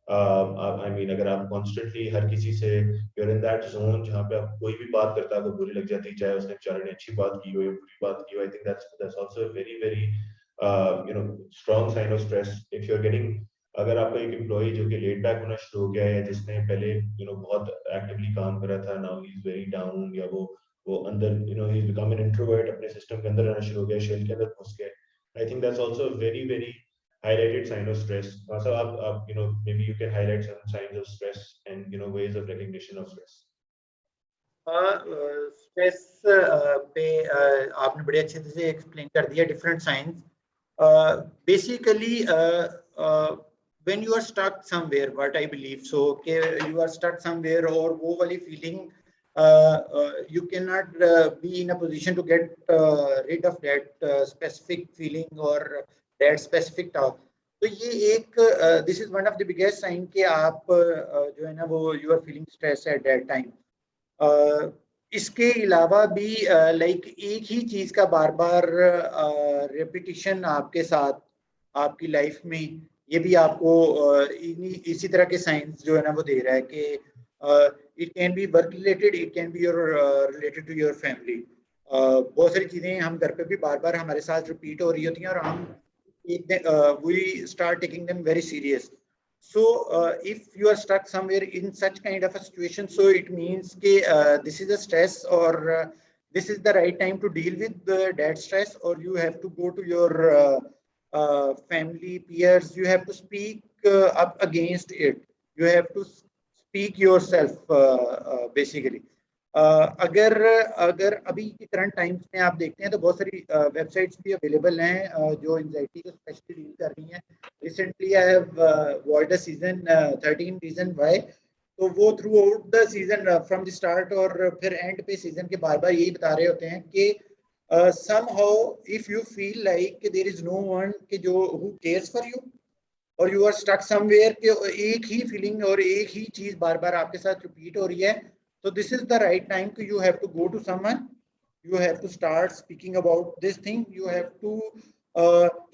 आई मीन अगर आप कॉन्स्टेंटली हर किसी से यूर इन दैट जोन जहाँ पे आप कोई भी बात करता है आपको बुरी लग जाती है, चाहे उसने बेचारे ने अच्छी बात की हो या बुरी बात की हो, I think that's also very very strong sign of stress. If you are getting, अगर आपका एक एम्प्लॉय जो कि लेट बैक होना शुरू हो गया है, जिसने पहले बहुत एक्टिवली काम करा था, now he is very down, या वो अंदर he is become an introvert, अपने सिस्टम के अंदर रहना शुरू हो गया, शेल के अंदर घुस गया, आई think that's also very very highlighted sign of stress. So आप maybe you can highlight some signs of stress and ways of recognition of stress. Stress पे आपने बड़े अच्छे से एक्सप्लेन कर दिया different science. Basically when you are stuck somewhere, what I believe so कि you are stuck somewhere, और वो वाली feeling you cannot be in a position to get rid of that specific feeling or that specific task. तो ये एक this is one of the biggest sign कि आप जो है ना वो you are feeling stress at that time. इसके अलावा भी लाइक एक ही चीज का बार बार रेपिटिशन आपके साथ आपकी लाइफ में, ये भी आपको इसी तरह के साइंस जो है ना वो दे रहा है कि it can be work related, it can be your related to your family. बहुत सारी चीजें हम घर पे भी बार बार हमारे साथ रिपीट हो रही होती हैं और हम we start taking them very serious. So if you are stuck somewhere in such kind of a situation, so it means that this is a stress, or this is the right time to deal with that stress, or you have to go to your family, peers, you have to speak up against it, you have to speak yourself basically. अगर अगर अभी के current times में आप देखते हैं तो बहुत सारी वेबसाइट्स भी अवेलेबल हैं जो एंजाइटी को स्पेशली डील कर रही हैं। Recently I have watched a season 13 reason why, तो वो throughout the season from the start और फिर एंड पे सीजन के बार बार यही बता रहे होते हैं कि somehow if you feel like there is no one कि जो who cares for you, और you are stuck somewhere कि एक ही फीलिंग और एक ही चीज बार बार आपके साथ रिपीट हो रही है, so this is the right time कि you have to go to someone, you have to start speaking about this thing, you have to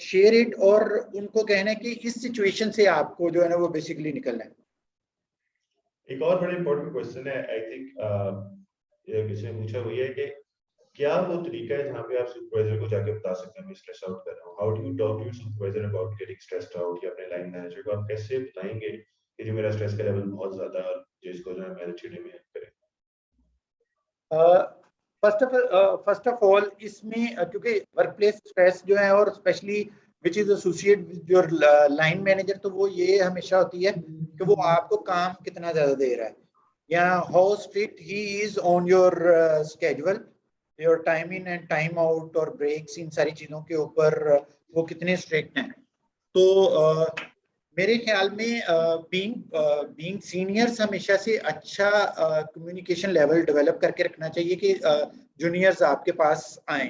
share it, और उनको कहना है कि इस सिचुएशन से आपको जो है ना वो बेसिकली निकलना है। एक और बड़ा इंपॉर्टेंट क्वेश्चन है, आई थिंक किसी ने पूछा, वो ये है कि क्या वो तरीका है जहाँ पे आप सुपरवाइजर को जाके बता सकते हैं मैं स्ट्रेस आउट कर रहा हूँ? How do you talk to your supervisor about getting stressed out, या अपने लाइन मैनेजर को आप कैसे बताएंगे कि जो मेरा स्ट्रेस का लेवल बहुत ज्यादा है और जिसको जो है मैनेज करने में हेल्प करे? फर्स्ट ऑफ ऑल इसमें क्योंकि वर्क प्लेस स्ट्रेस जो है और specially which is associate with your line manager, तो वो ये हमेशा होती है कि वो आपको काम कितना ज्यादा दे रहा है या how strict he is on your schedule, your time in and time out और ब्रेक्स, इन सारी चीजों के ऊपर वो कितने स्ट्रिक्ट हैं। तो मेरे ख्याल में बीइंग सीनियर्स हमेशा से अच्छा कम्युनिकेशन लेवल डेवलप करके रखना चाहिए कि जूनियर्स आपके पास आए,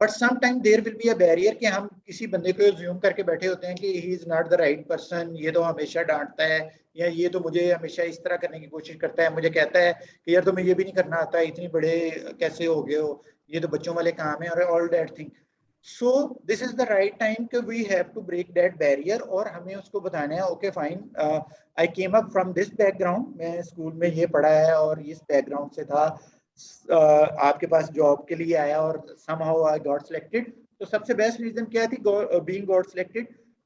but some time there will be a barrier कि हम किसी बंदे को अज्यूम करके बैठे होते हैं कि ही is not the right person, ये तो हमेशा डांटता है या ये तो मुझे हमेशा इस तरह करने की कोशिश करता है, मुझे कहता है कि यार तुम्हें ये भी नहीं करना आता, इतनी बड़े कैसे हो गए हो, ये तो बच्चों वाले काम है, और all that thing. So this is the right time कि we have to break that barrier और हमें उसको बताना है okay fine, I came up from this background, मैं स्कूल में ये पढ़ा है और इस बैकग्राउंड से था, आपके पास जॉब के लिए आया और somehow I got selected, तो सबसे बेस्ट रीजन क्या थी being got selected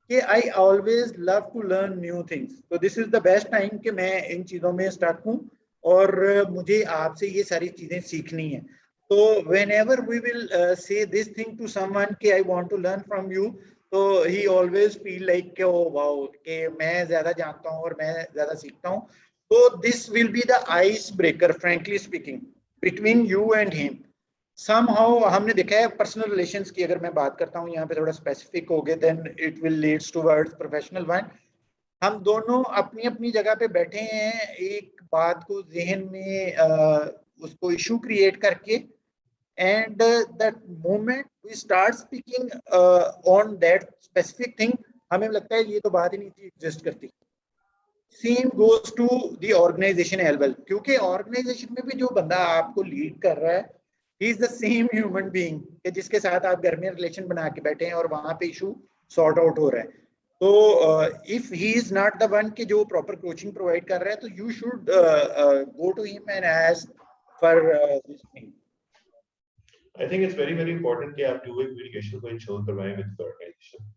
कि I always love to learn new things. तो this is the best time कि मैं इन चीज़ों में स्टक हूँ और मुझे आपसे ये सारी चीज़ें सीखनी है. तो whenever we will say this thing to someone कि I want to learn from you, तो he always feel like कि oh wow कि मैं ज़्यादा जानता हूँ और मैं ज़्यादा सीखता हूँ. तो this will be the ice breaker, frankly speaking, between you and him. somehow हमने देखा है पर्सनल रिलेशंस की, अगर मैं बात करता हूँ यहाँ पे थोड़ा स्पेसिफिक हो गए, then it will leads towards professional one. हम दोनों अपनी अपनी जगह पे बैठे हैं, एक बात को जहन में उसको इशू क्रिएट करके, and that moment we start speaking on that specific thing, हमें लगता है ये तो बात ही नहीं थी एग्जिस्ट करती. Same goes to the organisation as well, क्योंकि ऑर्गेनाइजेशन में भी जो बंदा आपको लीड कर रहा है, he is the same human being जिसके साथ आप घर में रिलेशन बना के बैठे हैं और वहां पे इशू सॉर्ट आउट हो रहा है. तो if he is not the one कि जो प्रॉपर कोचिंग प्रोवाइड कर रहा है, तो you should go to him and ask for this thing. I think it's very very important कि आप two-way communication को ensure करवाएं with the organization.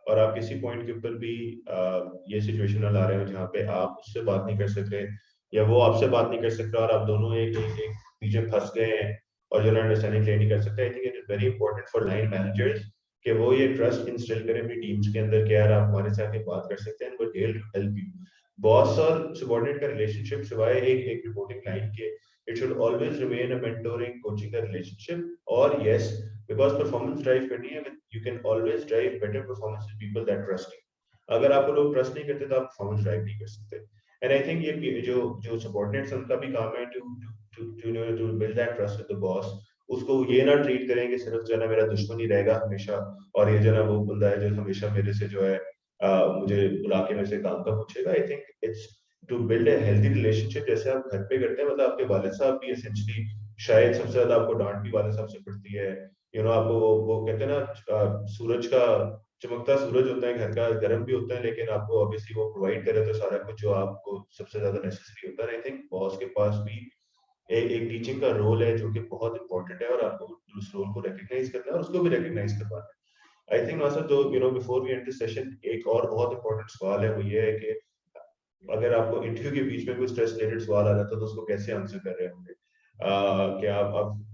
और आप किसी पॉइंट के ऊपर भी ये सिचुएशन ला रहे हो जहाँ पे आप उससे बात नहीं कर सकते या वो आपसे बात नहीं कर सकता और आप दोनों एक बीच में फंस गए हैं और जो अंडरस्टैंडिंग क्रिएट नहीं कर सकते. I think it is very important for line managers कि वो ये ट्रस्ट इंस्टिल करें अपनी टीम्स के अंदर कि यार आप हमारे साथ ये बात कर सकते हैं, वो they will help you. Boss और सबऑर्डिनेट का रिलेशनशिप सिवाय एक रिपोर्टिंग लाइन के, it should always remain a mentoring coaching का relationship. Or yes, because performance drive करनी है, you can always drive better performance with people that trust you. अगर आपको लोग ट्रस्ट नहीं करते तो आप परफॉर्मेंस ड्राइव नहीं कर सकते. एंड आई थिंक ये जो सबऑर्डिनेट्स उनका भी काम है to build that trust with the boss. उसको ये ना ट्रीट करें कि सिर्फ जो है ना मेरा दुश्मन ही रहेगा हमेशा और ये जो है ना वो बंदा है जो हमेशा मेरे से जो है मुझे बुला के मेरे से काम का पूछेगा. I think it's to build a healthy relationship जैसे आप घर पे करते हैं. मतलब आपके वालिद साहब भी एसेंशियली शायद सबसे ज्यादा आपको डांट भी वालिद साहब से पड़ती है. आपको वो कहते हैं ना सूरज का चमकता सूरज होता है घर का, गर्म भी होता है, लेकिन आपको ऑब्वियसली वो प्रोवाइड करे तो सारा कुछ जो आपको सबसे ज्यादा नेसेसरी होता है. आई थिंक बॉस के पास भी एक टीचिंग का रोल है जो कि बहुत इंपॉर्टेंट है और आपको उस रोल को रिकग्नाइज करना है और उसको भी रिकग्नाइज करवाना है. आई थिंक नासर जो before we end this session एक और बहुत इंपॉर्टेंट सवाल है, वो ये है कि अगर आपको इंटरव्यू के बीच में कोई स्ट्रेस रिलेटेड सवाल आ जाता है तो उसको कैसे आंसर कर रहे होंगे. क्या आप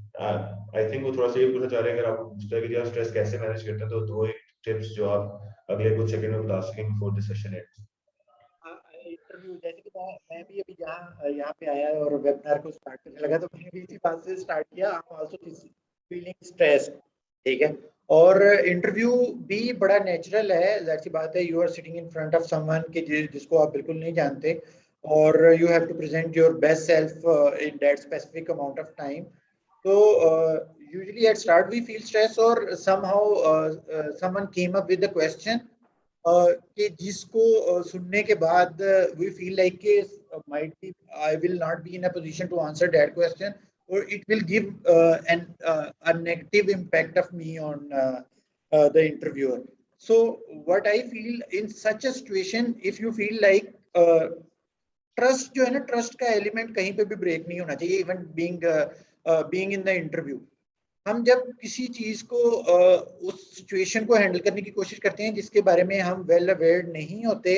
आई थिंक वो थोड़ा सा ये पूछना चाह रहे हैं, अगर आपको पूछता है कि आप स्ट्रेस कैसे मैनेज करते हैं, तो दो एक टिप्स जो आप अगले कुछ सेकंड में बता सकें before the session ends. Interview जैसे कि मैं भी अभी यहाँ पे आया और वेबिनार को स्टार्ट करने लगा, तो मैंने भी इसी बात से स्टार्ट किया. I am also feeling stress, ठीक है. और इंटरव्यू भी बड़ा नेचुरल है, जाहिर सी बात है. You are sitting in front of someone जिसको आप बिल्कुल नहीं जानते और you have to present your best self in that specific amount of time. तो usually at start we feel stress or somehow someone came up with the question कि जिसको सुनने के बाद we feel like कि might be I will not be in a position to answer that question, or it will give a negative impact of me on the interviewer. So what I feel in such a situation, if you feel like trust जो है ना, trust का element कहीं पे भी break नहीं होना चाहिए. Even being in the interview, हम जब किसी चीज को उस सिचुएशन को हैंडल करने की कोशिश करते हैं जिसके बारे में हम वेल अवेयर नहीं होते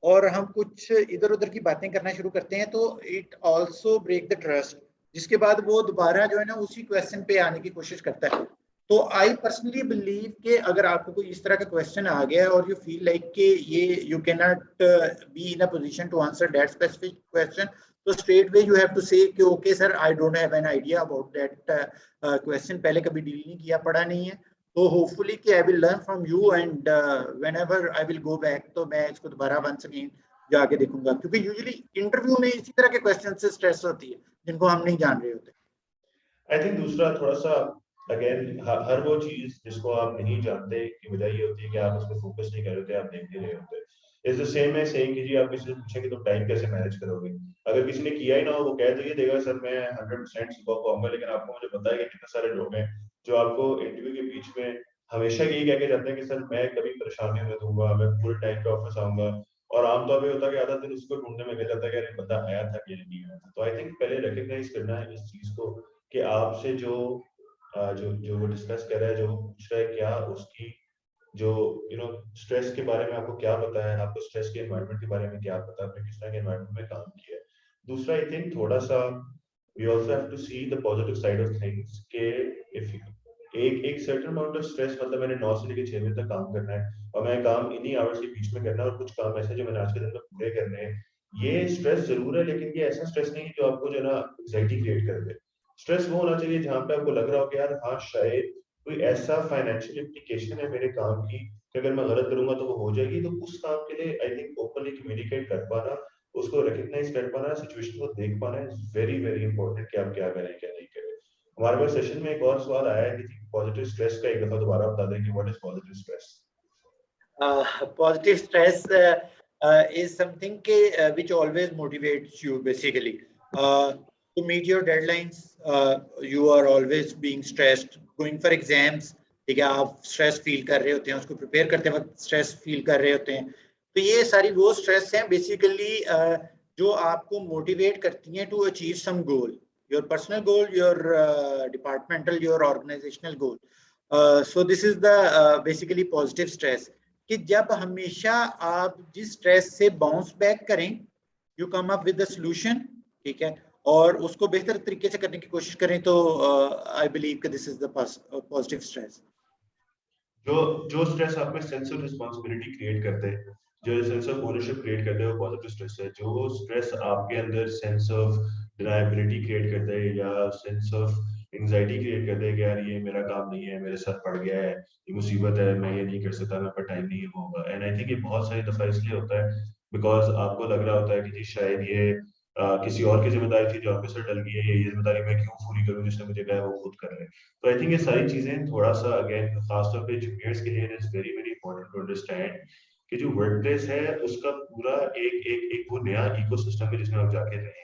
और हम कुछ इधर उधर की बातें करना शुरू करते हैं, तो it also break the trust, जिसके बाद वो दोबारा जो है ना उसी क्वेश्चन पे आने की कोशिश करता है. तो आई पर्सनली बिलीव कि अगर आपको कोई इस तरह का क्वेश्चन आ गया और यू फील लाइक कि ये you can not be in a position to answer that specific question, तो straight way you have to say कि okay sir, I don't have an idea about that question, पहले कभी deal नहीं किया, पढ़ा नहीं है. तो होपफुली कि I will learn from you and whenever I will go back तो मैं इसको दोबारा वंस अगेन जाके देखूंगा, क्योंकि यूजुअली इंटरव्यू में इसी तरह के क्वेश्चन से स्ट्रेस होती है जिनको हम नहीं जान रहे होते. आई थिंक दूसरा थोड़ा सा अगेन हर वो चीज जिसको आप नहीं जानते की वजह ये होती है कि आप उस पर फोकस नहीं कर रहे होते, आप देख नहीं रहे होते. इज द सेम है सेइंग कि जी आप किसी से पूछें कि तुम टाइम कैसे मैनेज करोगे, अगर किसी ने किया ही ना हो वो कह तो ये देगा सर मैं 100% सुबह को आऊंगा, लेकिन आपको मुझे पता है कि कितने सारे लोग हैं जो आपको इंटरव्यू के बीच में हमेशा यही कह के जाते हैं कि सर मैं कभी परेशानी में दूंगा, मैं पूरे टाइम पे ऑफिस आऊंगा, और आमतौर पे होता है कि आधा दिन उसको ढूंढने में निकल जाता है कि अरे बंदा आया था कि नहीं आया था. तो आई थिंक पहले रिकग्नाइज करना है इस चीज को कि आपसे जो जो वो डिस्कस कर रहा है, जो पूछ रहा है, क्या उसकी जो स्ट्रेस के बारे में आपको क्या पता है, आपको स्ट्रेस के एनवायरनमेंट के बारे में क्या पता है, आपने किस तरह के एनवायरनमेंट में काम किया है। दूसरा, आई थिंक थोड़ा सा we also have to see the positive side of things के इफ एक सर्टेन अमाउंट ऑफ स्ट्रेस, मतलब मैंने 9 से लेकर 6 बजे तक काम करना है और मैं काम इन्हीं आवर्स के बीच में करना है और कुछ काम ऐसे जो मैंने आज के दिन में पूरे करने हैं, ये स्ट्रेस जरूर है, लेकिन ये ऐसा स्ट्रेस नहीं है जो आपको जो ना एंग्जाइटी क्रिएट कर दे। स्ट्रेस वो होना चाहिए जहाँ पे आपको लग रहा हो कि यार हाँ शायद कोई ऐसा फाइनेंशियल इम्प्लीकेशन है मेरे काम की कि अगर मैं गलत करूंगा तो वो हो जाएगी। तो उस काम के लिए आई थिंक ओपनली कम्युनिकेट कर पाना, उसको रिकग्नाइज कर पाना, सिचुएशन को देख पाना इज वेरी वेरी इंपॉर्टेंट कि आप क्या करें क्या नहीं करें। हमारे पास सेशन में एक और सवाल आया है कि पॉजिटिव स्ट्रेस का एक दफा दोबारा बता दें कि what is positive stress. Positive stress is something which always motivates you basically to meet your deadlines. You are always being stressed going for exams. ठीक है, आप स्ट्रेस फील कर रहे होते हैं, उसको प्रिपेयर करते वक्त स्ट्रेस फील कर रहे होते हैं। तो ये सारी वो स्ट्रेस हैं बेसिकली जो आपको मोटिवेट करती हैं to achieve some goal, your personal goal, your departmental, your organisational goal. So this is the basically positive stress कि जब हमेशा आप जिस स्ट्रेस से बाउंस बैक करें, you come up with the solution, ठीक है, और उसको बेहतर तरीके से करने की कोशिश करें, तो आई बिलीव कि this is the positive stress. जो स्ट्रेस आप में सेंस ऑफ रिस्पांसिबिलिटी क्रिएट करते हैं, जो सेंस ऑफ ओनरशिप क्रिएट करते हैं, वो पॉजिटिव स्ट्रेस है। जो स्ट्रेस आपके अंदर सेंस ऑफ डिनायबिलिटी क्रिएट करता है या सेंस ऑफ एंजाइटी क्रिएट करता है कि यार ये मेरा काम नहीं है, मेरे सर पड़ गया है, ये मुसीबत है, मैं ये नहीं कर सकता, मेरे पास टाइम नहीं है, वो होगा। एंड आई थिंक ये बहुत सारी दफा इसलिए होता है बिकॉज आपको लग रहा होता है कि जी शायद ये किसी और की जिम्मेदारी थी जो आपके सर डल गई है, ये जिम्मेदारी मैं क्यों पूरी करूं, जिसने मुझे कहा है वो खुद कर ले। तो आई थिंक ये सारी चीजें थोड़ा सा अगेन खासतौर पे जूनियर्स के लिए it is very very important to understand कि जो वर्क प्लेस है उसका पूरा एक एक एक वो नया इकोसिस्टम है जिसमें आप जाके रहेंगे।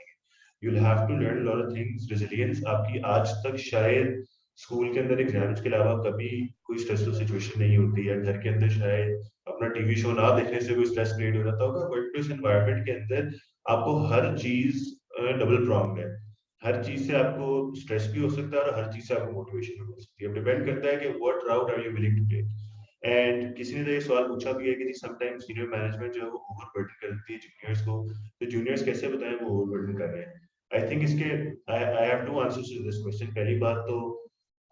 You will have to learn lot of things. Resilience आपकी आज तक शायद स्कूल के अंदर एग्जाम्स के अलावा कभी कोई स्ट्रेसफुल सिचुएशन नहीं होती है, घर के अंदर शायद अपना टीवी शो ना देखने से कोई स्ट्रेस क्रिएट हो जाता होगा। वर्क प्लेस एनवायरनमेंट के अंदर आपको हर चीज डबल प्रॉन्ग है, हर चीज से आपको स्ट्रेस भी हो सकता है और हर चीज से आपको मोटिवेशन भी हो सकती है। डिपेंड करता है कि what route are you willing to take. And किसी ने तो ये सवाल पूछा भी है कि समटाइम्स सीनियर मैनेजमेंट जो है वो ओवरबर्डन करती है जूनियर्स को, तो जूनियर्स कैसे बताएं वो ओवरबर्डन कर रहे हैं। आई थिंक इसके I have two answers to this question. पहली बात तो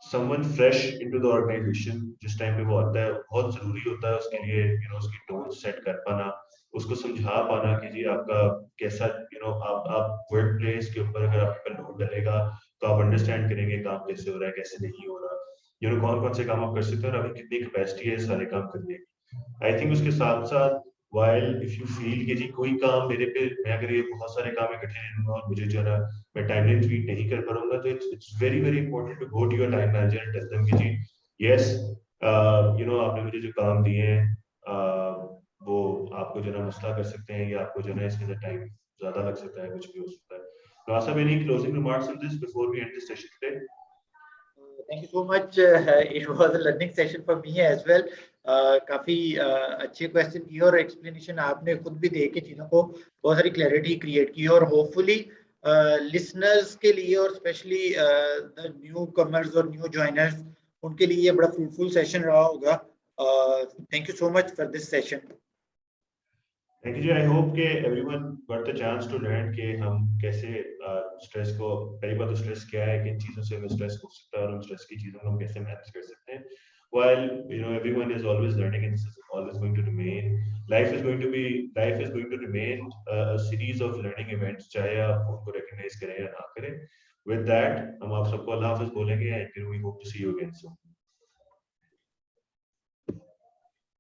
someone fresh into the organisation जिस टाइम पे वो आता है बहुत जरूरी होता है उसके लिए उसकी टोन सेट कर पाना, उसको समझा पाना कि जी आपका कैसा आप वर्क प्लेस के ऊपर अगर आपका लोड डलेगा तो आप अंडरस्टैंड करेंगे काम कैसे हो रहा है कैसे नहीं हो रहा, कौन कौन से काम आप कर सकते हैं और अभी कितनी कैपेसिटी है सारे काम करने की। आई थिंक उसके साथ साथ while if you feel कि जी कोई काम मेरे पे, मैं अगर ये बहुत सारे काम इकट्ठे ले लूंगा और मुझे जो है ना मैं टाइमलाइन मीट नहीं कर पाऊंगा, तो it's very very important to go to your time manager and tell them कि जी यस आपने मुझे जो काम दिए हैं वो आपको जो है ना मसला कर सकते हैं या आपको जो है ना इसके अंदर टाइम ज्यादा लग सकता है, कुछ भी हो सकता है। Rasa, any closing remarks on this before we end this session today? Thank you so much. It was a learning session for me as well. काफी अच्छे क्वेश्चन किए और एक्सप्लेनेशन आपने खुद भी दे के चीज़ों को बहुत सारी क्लैरिटी क्रिएट की और होपफुली लिसनर्स के लिए और स्पेशली द न्यू कमर्स और न्यू ज्वाइनर्स उनके लिए ये बड़ा फ्रूटफुल सेशन रहा होगा। Thank you so much for this session. Thank you ji. I hope कि everyone got the chance to learn कि हम कैसे स्ट्रेस को, पहली बात तो स्ट्रेस क्या है, किन चीज़ों से हमें स्ट्रेस हो सकता है और उन स्ट्रेस की चीज़ों को हम कैसे मैनेज कर सकते हैं। While everyone is always learning and this is always going to remain, life is going to remain a series of learning events, चाहे आप उनको recognize करें या ना करें। With that हम आप सबको अल्लाह हाफ़िज़ बोलेंगे and we hope to see you again soon.